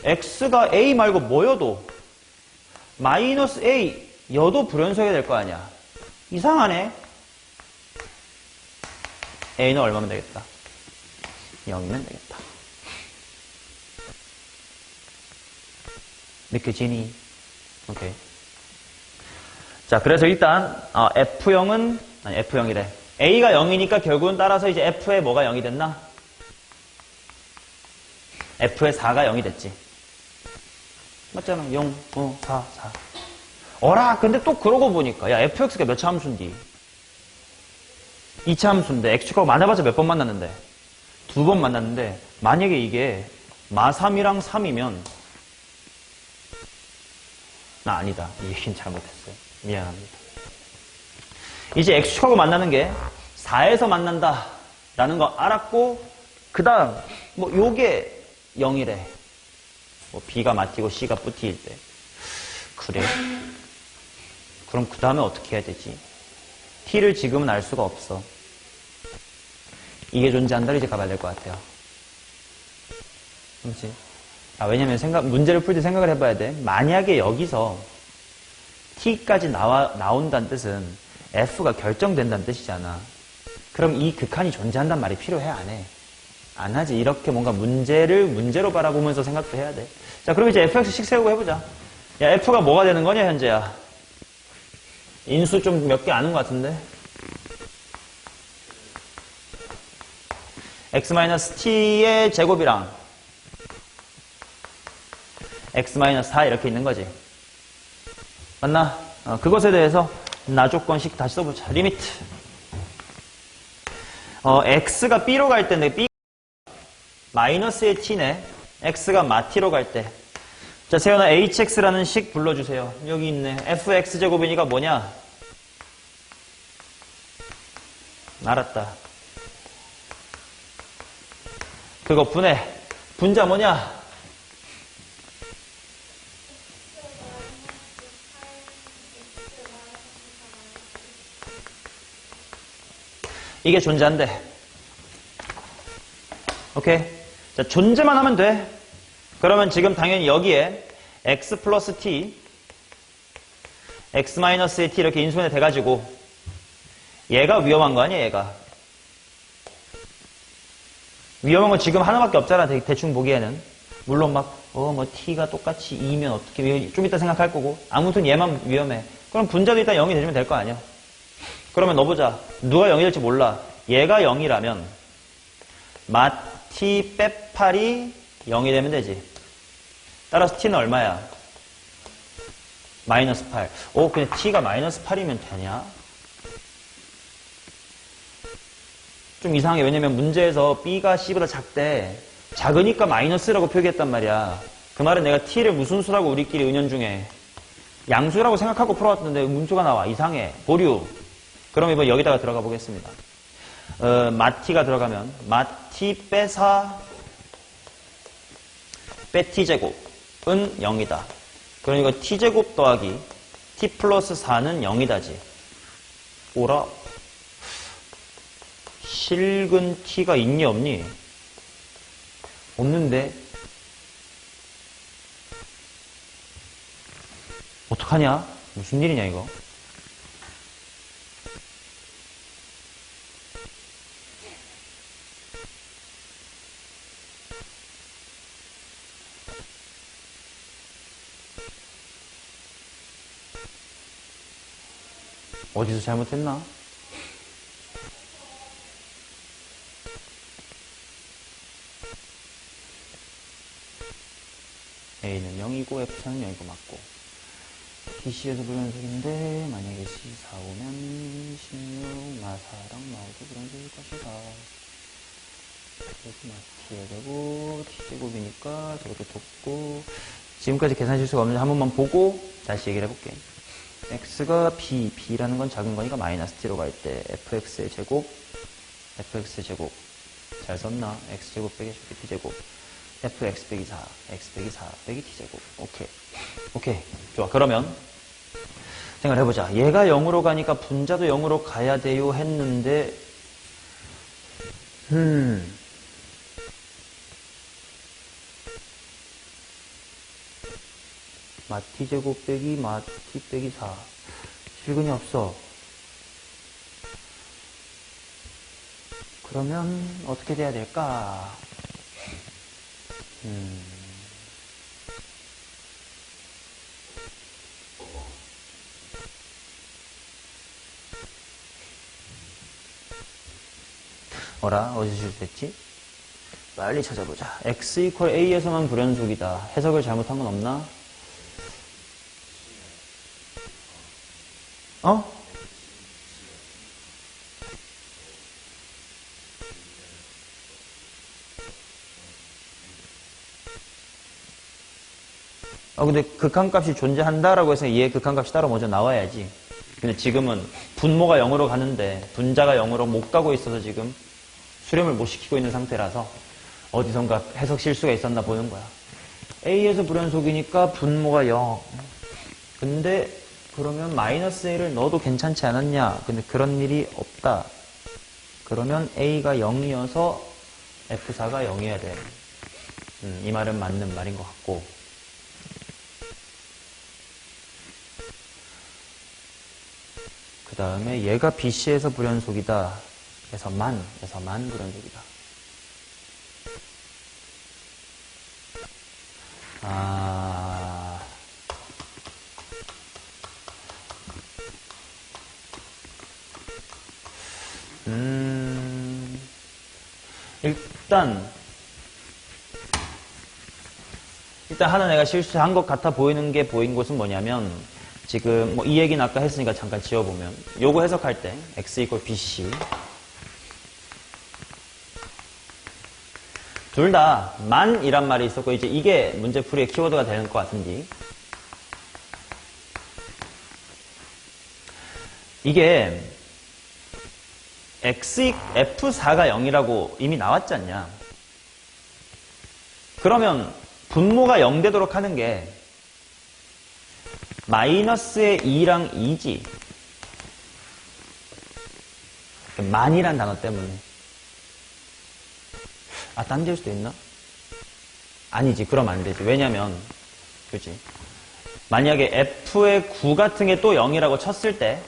X가 A 말고 뭐여도 마이너스 A 여도 불연속이 될 거 아니야. 이상하네. A는 얼마면 되겠다? 0이면 되겠다. 느껴지니? 오케이. 자, 그래서 일단 F0은 아니 F0이래. A가 0이니까 결국은 따라서 이제 F에 뭐가 0이 됐나? F에 4가 0이 됐지. 맞잖아. 0, 4, 4. 어라, 근데 또 그러고 보니까, 야, fx가 몇 차 함수인디? 2차 함수인데, x축하고 만나봤자 몇 번 만났는데? 2번 만났는데, 만약에 이게 마3이랑 3이면, 아니다. 이 얘기는 잘못했어요. 미안합니다. 이제 x축하고 만나는 게 4에서 만난다. 라는 거 알았고, 그 다음, 뭐, 요게 0이래. 뭐, b가 마티고 c가 뿌티일 때. 그래. 그럼 그 다음에 어떻게 해야 되지? t를 지금은 알 수가 없어. 이게 존재한다를 이제 가봐야 될 것 같아요. 그렇지? 왜냐면 문제를 풀 때 생각을 해봐야 돼. 만약에 여기서 t까지 나온다는 뜻은 f가 결정된다는 뜻이잖아. 그럼 이 극한이 존재한다는 말이 필요해, 안 해? 안 하지. 이렇게 뭔가 문제로 바라보면서 생각도 해야 돼. 자, 그럼 이제 fx씩 세우고 해보자. 야, f가 뭐가 되는 거냐, 현재야? 인수 좀 몇 개 아는 것 같은데? x-t의 제곱이랑 x-4 이렇게 있는 거지. 맞나? 그것에 대해서 나 조건식 다시 써보자. 리미트. x가 b로 갈 때인데 b 마이너스의 t네. x가 마t로 갈 때. 자, 세연아 hx라는 식 불러주세요. 여기 있네. fx제곱이니까 뭐냐? 알았다. 그거 분해. 분자 뭐냐? 이게 존재한대. 오케이? 자, 존재만 하면 돼. 그러면 지금 당연히 여기에 x 플러스 t, x 마이너스의 t 이렇게 인수분해 돼가지고 얘가 위험한 거 아니야, 얘가. 위험한 건 지금 하나밖에 없잖아, 대충 보기에는. 물론 뭐 t가 똑같이 2면 어떻게, 좀 이따 생각할 거고. 아무튼 얘만 위험해. 그럼 분자도 일단 0이 되면 될 거 아니야. 그러면 넣어보자. 누가 0이 될지 몰라. 얘가 0이라면 마t 빼8이 0이 되면 되지. 따라서 t는 얼마야? 마이너스 8. 근데 t가 마이너스 8이면 되냐? 좀 이상해. 왜냐면 문제에서 b가 c보다 작대. 작으니까 마이너스라고 표기했단 말이야. 그 말은 내가 t를 무슨 수라고 우리끼리 은연중에 양수라고 생각하고 풀어왔는데 문수가 나와. 이상해. 보류. 그럼 이번 여기다가 들어가 보겠습니다. 마t가 들어가면 마t 빼4 빼 t제곱은 0이다. 그러니까 t제곱 더하기 t 플러스 4는 0이다지. 오라? 실근 t가 있니 없니? 없는데 어떡하냐? 무슨 일이냐 이거? 어디서 잘못했나? A는 0이고 F는 0이고 맞고 BC에서 불연속인데 만약에 C4 오면 16 마사랑 나오고 불연속일 것이다. 그래서 T에 되고 T제곱이니까 저렇게 뒀고 지금까지 계산 실수가 없는지 한 번만 보고 다시 얘기를 해볼게. X가 B라는 건 작은 거니까 마이너스 T로 갈 때 fx의 제곱 잘 썼나? X제곱 빼기 T제곱 fx 빼기 4, x 빼기 4 빼기 t제곱. 오케이. 좋아. 그러면 생각을 해보자. 얘가 0으로 가니까 분자도 0으로 가야 돼요 했는데 마t제곱 빼기 마t 빼기 4 실근이 없어. 그러면 어떻게 돼야 될까? 어디서 실수했지? 빨리 찾아보자. x 이퀄 a에서만 불연속이다. 해석을 잘못한 건 없나? 근데 극한값이 존재한다라고 해서 얘의 극한값이 따로 먼저 나와야지. 근데 지금은 분모가 0으로 가는데 분자가 0으로 못 가고 있어서 지금 수렴을 못 시키고 있는 상태라서 어디선가 해석 실수가 있었나 보는 거야. A에서 불연속이니까 분모가 0. 근데 그러면 마이너스 A를 넣어도 괜찮지 않았냐? 근데 그런 일이 없다. 그러면 A가 0이어서 F4가 0이어야 돼. 이 말은 맞는 말인 것 같고. 그 다음에 얘가 BC에서 불연속이다. 에서만 불연속이다. 일단 하나 내가 실수한 것 같아 보이는 게 보인 곳은 뭐냐면 지금 이 얘기는 아까 했으니까 잠깐 지워보면 요거 해석할 때 x 이퀄 bc 둘 다 만이란 말이 있었고 이제 이게 문제풀이의 키워드가 되는 것 같은데 이게 F4가 0이라고 이미 나왔지 않냐. 그러면 분모가 0 되도록 하는 게 마이너스의 2랑 2지. 만이란 단어 때문에. 딴 데일 수도 있나? 아니지. 그럼 안 되지. 왜냐면, 그치. 만약에 F의 9 같은 게 또 0이라고 쳤을 때,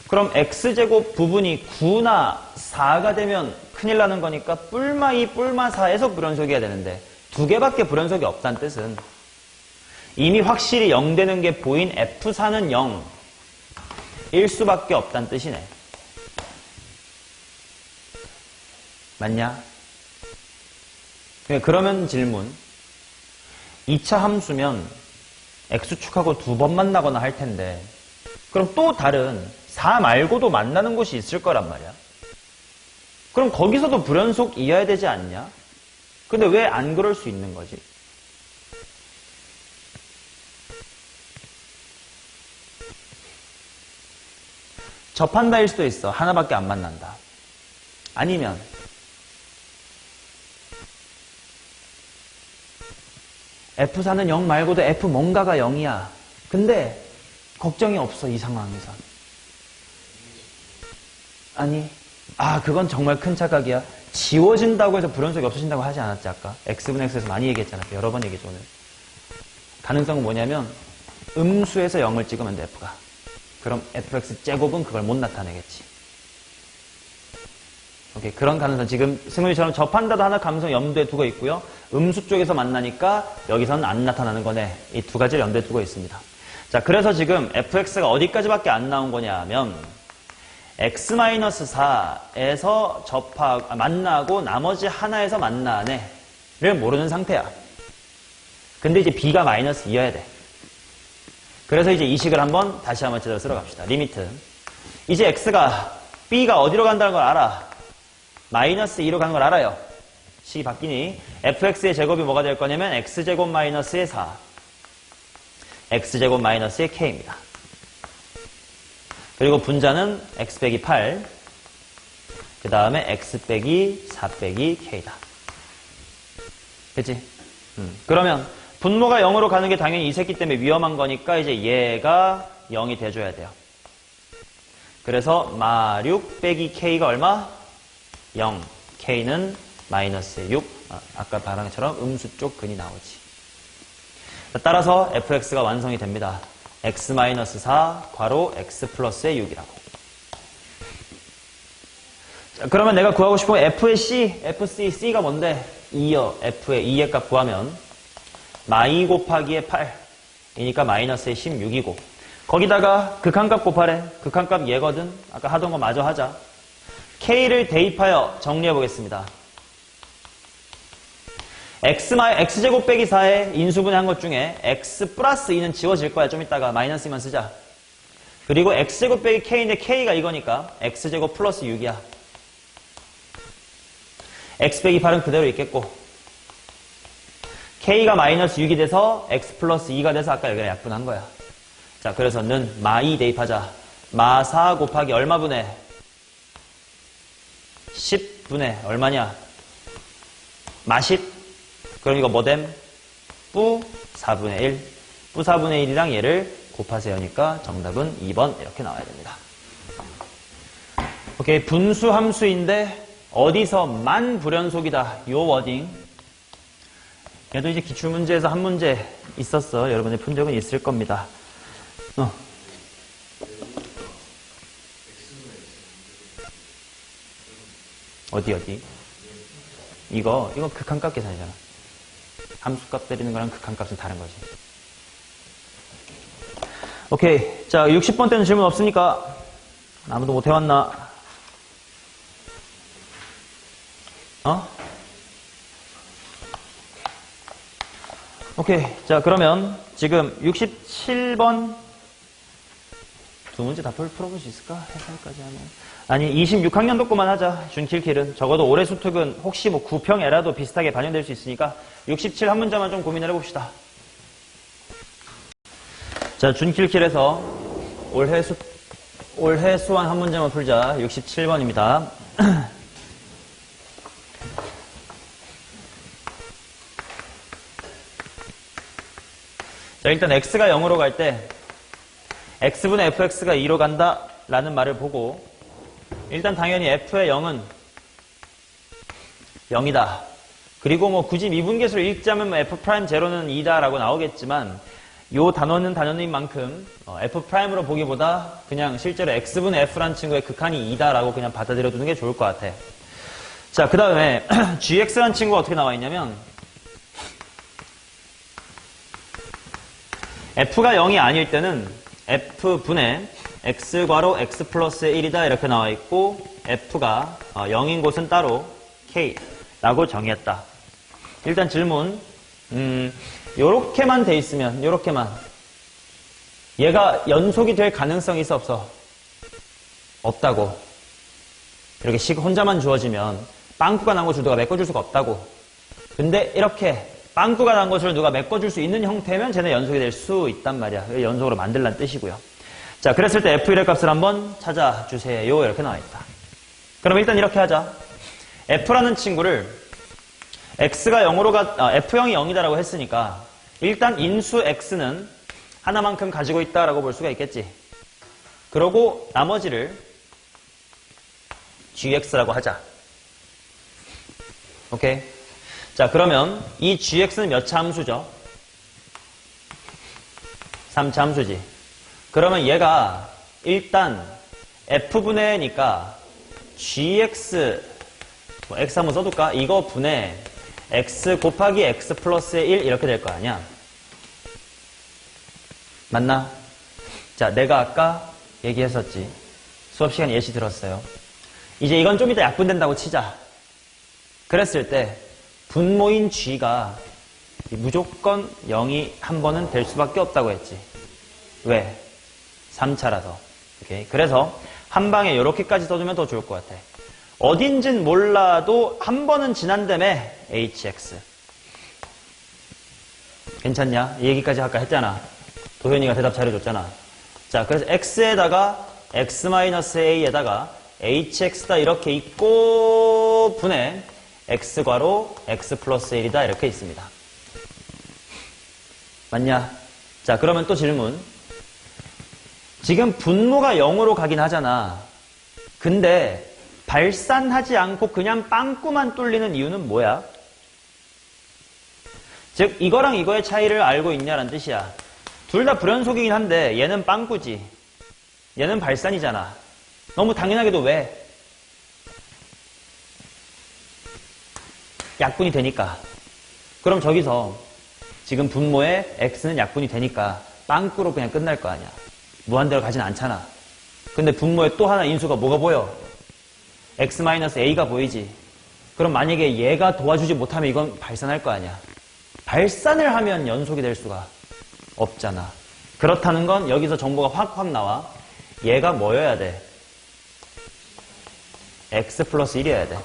그럼 X제곱 부분이 9나 4가 되면 큰일 나는 거니까 뿔마 2, 뿔마 4에서 불연속이어야 되는데 두 개밖에 불연속이 없다는 뜻은 이미 확실히 0 되는 게 보인 F4는 0일 수밖에 없다는 뜻이네. 맞냐? 그러면 질문 2차 함수면 X축하고 두 번 만나거나 할 텐데 그럼 또 다른 4 말고도 만나는 곳이 있을 거란 말이야. 그럼 거기서도 불연속이어야 되지 않냐? 근데 왜 안 그럴 수 있는 거지? 접한다일 수도 있어. 하나밖에 안 만난다. 아니면 F4는 0 말고도 F 뭔가가 0이야. 근데 걱정이 없어, 이 상황에서. 아니, 그건 정말 큰 착각이야. 지워진다고 해서 불연속이 없어진다고 하지 않았지, 아까? X분의 X에서 많이 얘기했잖아. 여러 번 얘기했죠, 오늘. 가능성은 뭐냐면, 음수에서 0을 찍으면 돼, F가. 그럼 fx 제곱은 그걸 못 나타내겠지. 오케이, 그런 가능성. 지금 승훈이처럼 접한다도 하나 가능성 염두에 두고 있고요. 음수 쪽에서 만나니까 여기서는 안 나타나는 거네. 이 두 가지를 염두에 두고 있습니다. 자, 그래서 지금 fx가 어디까지밖에 안 나온 거냐 하면 x-4에서 만나고 나머지 하나에서 만나네를 모르는 상태야. 근데 이제 b가 마이너스 2여야 돼. 그래서 이제 이 식을 한번 다시 한번 제대로 쓸어 갑시다. 리미트. 이제 x가 b가 어디로 간다는 걸 알아. 마이너스 2로 가는 걸 알아요. 식이 바뀌니 fx의 제곱이 뭐가 될 거냐면 x제곱 마이너스의 4 x제곱 마이너스의 k입니다. 그리고 분자는 x 빼기 8 그 다음에 x 빼기 4 빼기 k다. 그치? 그러면 분모가 0으로 가는 게 당연히 이 새끼 때문에 위험한 거니까 이제 얘가 0이 돼줘야 돼요. 그래서 마6 빼기 k가 얼마? 0. k는 마이너스 6. 아까 말한 것처럼 음수 쪽 근이 나오지. 따라서 fx가 완성이 됩니다. x-4 괄호 x 플러스의 6이라고. 자, 그러면 내가 구하고 싶은 f의 c, fc, c가 뭔데? 2여. f의 2의 값 구하면 마2 곱하기의 8이니까 마이너스의 16이고 거기다가 극한값 곱하래. 극한값 얘거든. 아까 하던 거 마저 하자. K를 대입하여 정리해 보겠습니다. X제곱 빼기 4에 인수분해한 것 중에 X 플러스 2는 지워질 거야. 좀 이따가 마이너스 2만 쓰자. 그리고 X제곱 빼기 K인데 K가 이거니까 X제곱 플러스 6이야. X 빼기 8은 그대로 있겠고 K가 마이너스 6이 돼서 X 플러스 2가 돼서 아까 여기가 약분한 거야. 자, 그래서 는 마2 대입하자. 마4 곱하기 얼마분의 10분의 얼마냐? 마10. 그럼 이거 뭐됨? 뿌 4분의 1. 뿌 4분의 1이랑 얘를 곱하세요니까 정답은 2번 이렇게 나와야 됩니다. 오케이. 분수 함수인데 어디서만 불연속이다. 요 워딩. 얘도 이제 기출문제에서 한 문제 있었어. 여러분이 푼 적은 있을 겁니다. 어디? 이거 극한값 계산이잖아. 함수값 때리는 거랑 극한값은 다른 거지. 오케이. 자, 60번 때는 질문 없습니까? 아무도 못 해왔나? 오케이. 자, 그러면 지금 67번 두 문제 다 풀어볼 수 있을까? 해설까지 하면. 아니, 26학년도 거만 하자. 준킬킬은. 적어도 올해 수특은 혹시 뭐 구평에라도 비슷하게 반영될 수 있으니까 67 한 문제만 좀 고민을 해봅시다. 자, 준킬킬에서 올해 수완 한 문제만 풀자. 67번입니다. 자, 일단 x가 0으로 갈 때 x분의 fx가 2로 간다 라는 말을 보고 일단 당연히 f의 0은 0이다. 그리고 뭐 굳이 미분계수를 읽자면 뭐 f'0는 2다 라고 나오겠지만 요 단어는 만큼 f'으로 보기보다 그냥 실제로 x분의 f라는 친구의 극한이 2다 라고 그냥 받아들여 두는 게 좋을 것 같아. 자, 그 다음에 gx라는 친구가 어떻게 나와 있냐면 f가 0이 아닐 때는 f분의 x괄호 x 플러스 1이다 이렇게 나와 있고 f가 0인 곳은 따로 k라고 정의했다. 일단 질문 요렇게만 돼 있으면 요렇게만 얘가 연속이 될 가능성이 있어 없어? 없다고. 이렇게 식 혼자만 주어지면 빵꾸가 난 것을 누가 메꿔줄 수가 없다고. 근데 이렇게 빵꾸가 난 것을 누가 메꿔줄 수 있는 형태면 쟤네 연속이 될 수 있단 말이야. 연속으로 만들란 뜻이고요. 자, 그랬을 때 f1의 값을 한번 찾아주세요. 이렇게 나와 있다. 그럼 일단 이렇게 하자. f라는 친구를 x가 0으로 f0이 0이다라고 했으니까 일단 인수 x는 하나만큼 가지고 있다라고 볼 수가 있겠지. 그러고 나머지를 gx라고 하자. 오케이? 자, 그러면 이 gx는 몇 차 함수죠? 3차 함수지. 그러면 얘가 일단 f분의니까 gx x 한번 써둘까? 이거 분의 x 곱하기 x 플러스의 1 이렇게 될 거 아니야. 맞나? 자, 내가 아까 얘기했었지. 수업 시간에 예시 들었어요. 이제 이건 좀 이따 약분된다고 치자. 그랬을 때 분모인 g가 무조건 0이 한 번은 될 수밖에 없다고 했지. 왜? 3차라서. 오케이. 그래서 한 방에 이렇게까지 써주면 더 좋을 것 같아. 어딘진 몰라도 한 번은 지난다며 hx. 괜찮냐? 이 얘기까지 아까 했잖아. 도현이가 대답 잘해줬잖아. 자, 그래서 x에다가 x-a에다가 hx다 이렇게 있고 분의 x괄호 x 플러스 1이다 이렇게 있습니다. 맞냐? 자, 그러면 또 질문. 지금 분모가 0으로 가긴 하잖아. 근데 발산하지 않고 그냥 빵꾸만 뚫리는 이유는 뭐야? 즉 이거랑 이거의 차이를 알고 있냐라는 뜻이야. 둘 다 불연속이긴 한데 얘는 빵꾸지. 얘는 발산이잖아. 너무 당연하게도 왜? 약분이 되니까. 그럼 저기서 지금 분모의 x는 약분이 되니까 빵꾸로 그냥 끝날 거 아니야. 무한대로 가진 않잖아. 근데 분모에 또 하나 인수가 뭐가 보여? x-a가 보이지. 그럼 만약에 얘가 도와주지 못하면 이건 발산할 거 아니야. 발산을 하면 연속이 될 수가 없잖아. 그렇다는 건 여기서 정보가 확 나와. 얘가 뭐여야 돼? x 플러스 1이어야 돼.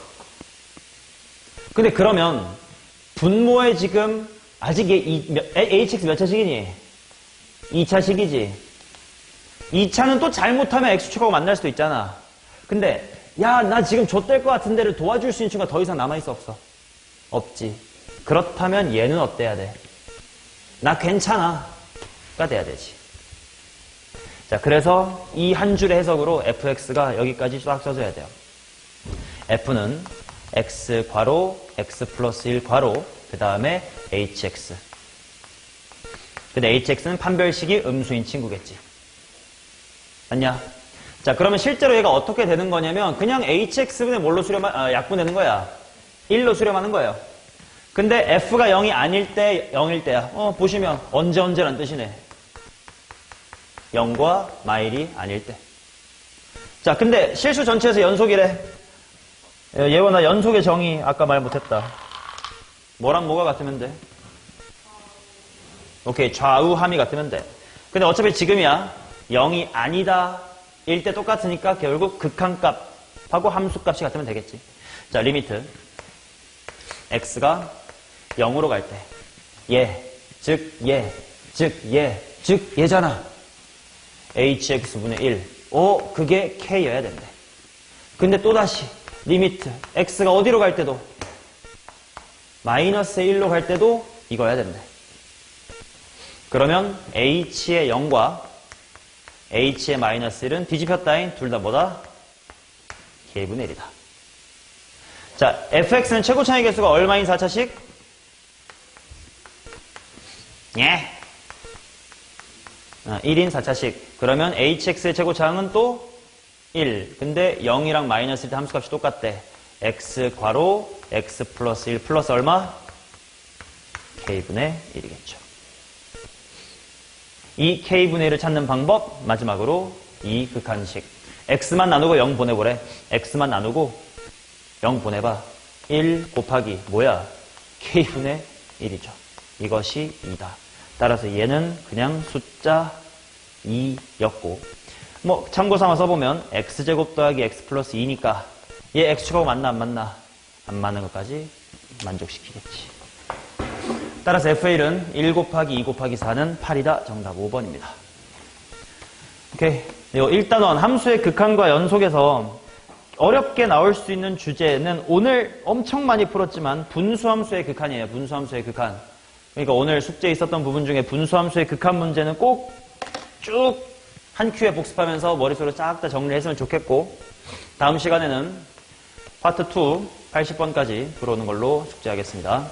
근데 그러면 분모에 지금 아직 hx 몇 차식이니? 2차식이지. 2차는 또 잘못하면 x축하고 만날 수도 있잖아. 근데 야, 나 지금 좆될 것 같은 데를 도와줄 수 있는 친구가 더 이상 남아있어, 없어? 없지. 그렇다면 얘는 어때야 돼? 나 괜찮아 가 돼야 되지. 자, 그래서 이 한 줄의 해석으로 fx가 여기까지 쫙 써줘야 돼요. f는 x 괄호 x 플러스 1 괄호 그 다음에 hx. 근데 hx는 판별식이 음수인 친구겠지. 맞냐? 자, 그러면 실제로 얘가 어떻게 되는 거냐면 그냥 hx분의 뭘로 약분되는 거야. 1로 수렴하는 거예요. 근데 f가 0이 아닐 때 0일 때야. 보시면 언제라는 뜻이네. 0과 마일이 아닐 때. 자, 근데 실수 전체에서 연속이래. 예원아, 연속의 정의 아까 말 못했다. 뭐랑 뭐가 같으면 돼? 오케이, 좌우 함이 같으면 돼. 근데 어차피 지금이야. 0이 아니다 일 때 똑같으니까 결국 극한값하고 함수값이 같으면 되겠지. 자, 리미트 x가 0으로 갈 때 즉 얘잖아. hx분의 1. 그게 k여야 된대. 근데 또다시 리미트 x가 어디로 갈 때도 마이너스 1로 갈 때도 이거야 된대. 그러면 h의 0과 h의 마이너스 1은 뒤집혔다인 둘 다 뭐다? k분의 1이다. 자, fx는 최고차의 개수가 얼마인 4차식? 예. 1인 4차식. 그러면 hx의 최고차항은 또 1. 근데 0이랑 마이너스 1때 함수값이 똑같대. x 괄호 x 플러스 1 플러스 얼마? k분의 1이겠죠. 이 k분의 1을 찾는 방법, 마지막으로 이 극한식. x만 나누고 0 보내보래. x만 나누고 0 보내봐. 1 곱하기 뭐야? k분의 1이죠. 이것이 2다. 따라서 얘는 그냥 숫자 2였고, 뭐 참고삼아 써보면 x제곱 더하기 x 플러스 2니까 얘 x축하고 맞나 안 맞나? 안 맞는 것까지 만족시키겠지. 따라서 F1은 1 곱하기 2 곱하기 4는 8이다. 정답 5번입니다. 오케이. 일단원 함수의 극한과 연속에서 어렵게 나올 수 있는 주제는 오늘 엄청 많이 풀었지만 분수함수의 극한이에요. 분수함수의 극한. 그러니까 오늘 숙제에 있었던 부분 중에 분수함수의 극한 문제는 꼭 쭉 한 큐에 복습하면서 머릿속으로 쫙 다 정리했으면 좋겠고, 다음 시간에는 파트 2 80번까지 들어오는 걸로 숙제하겠습니다.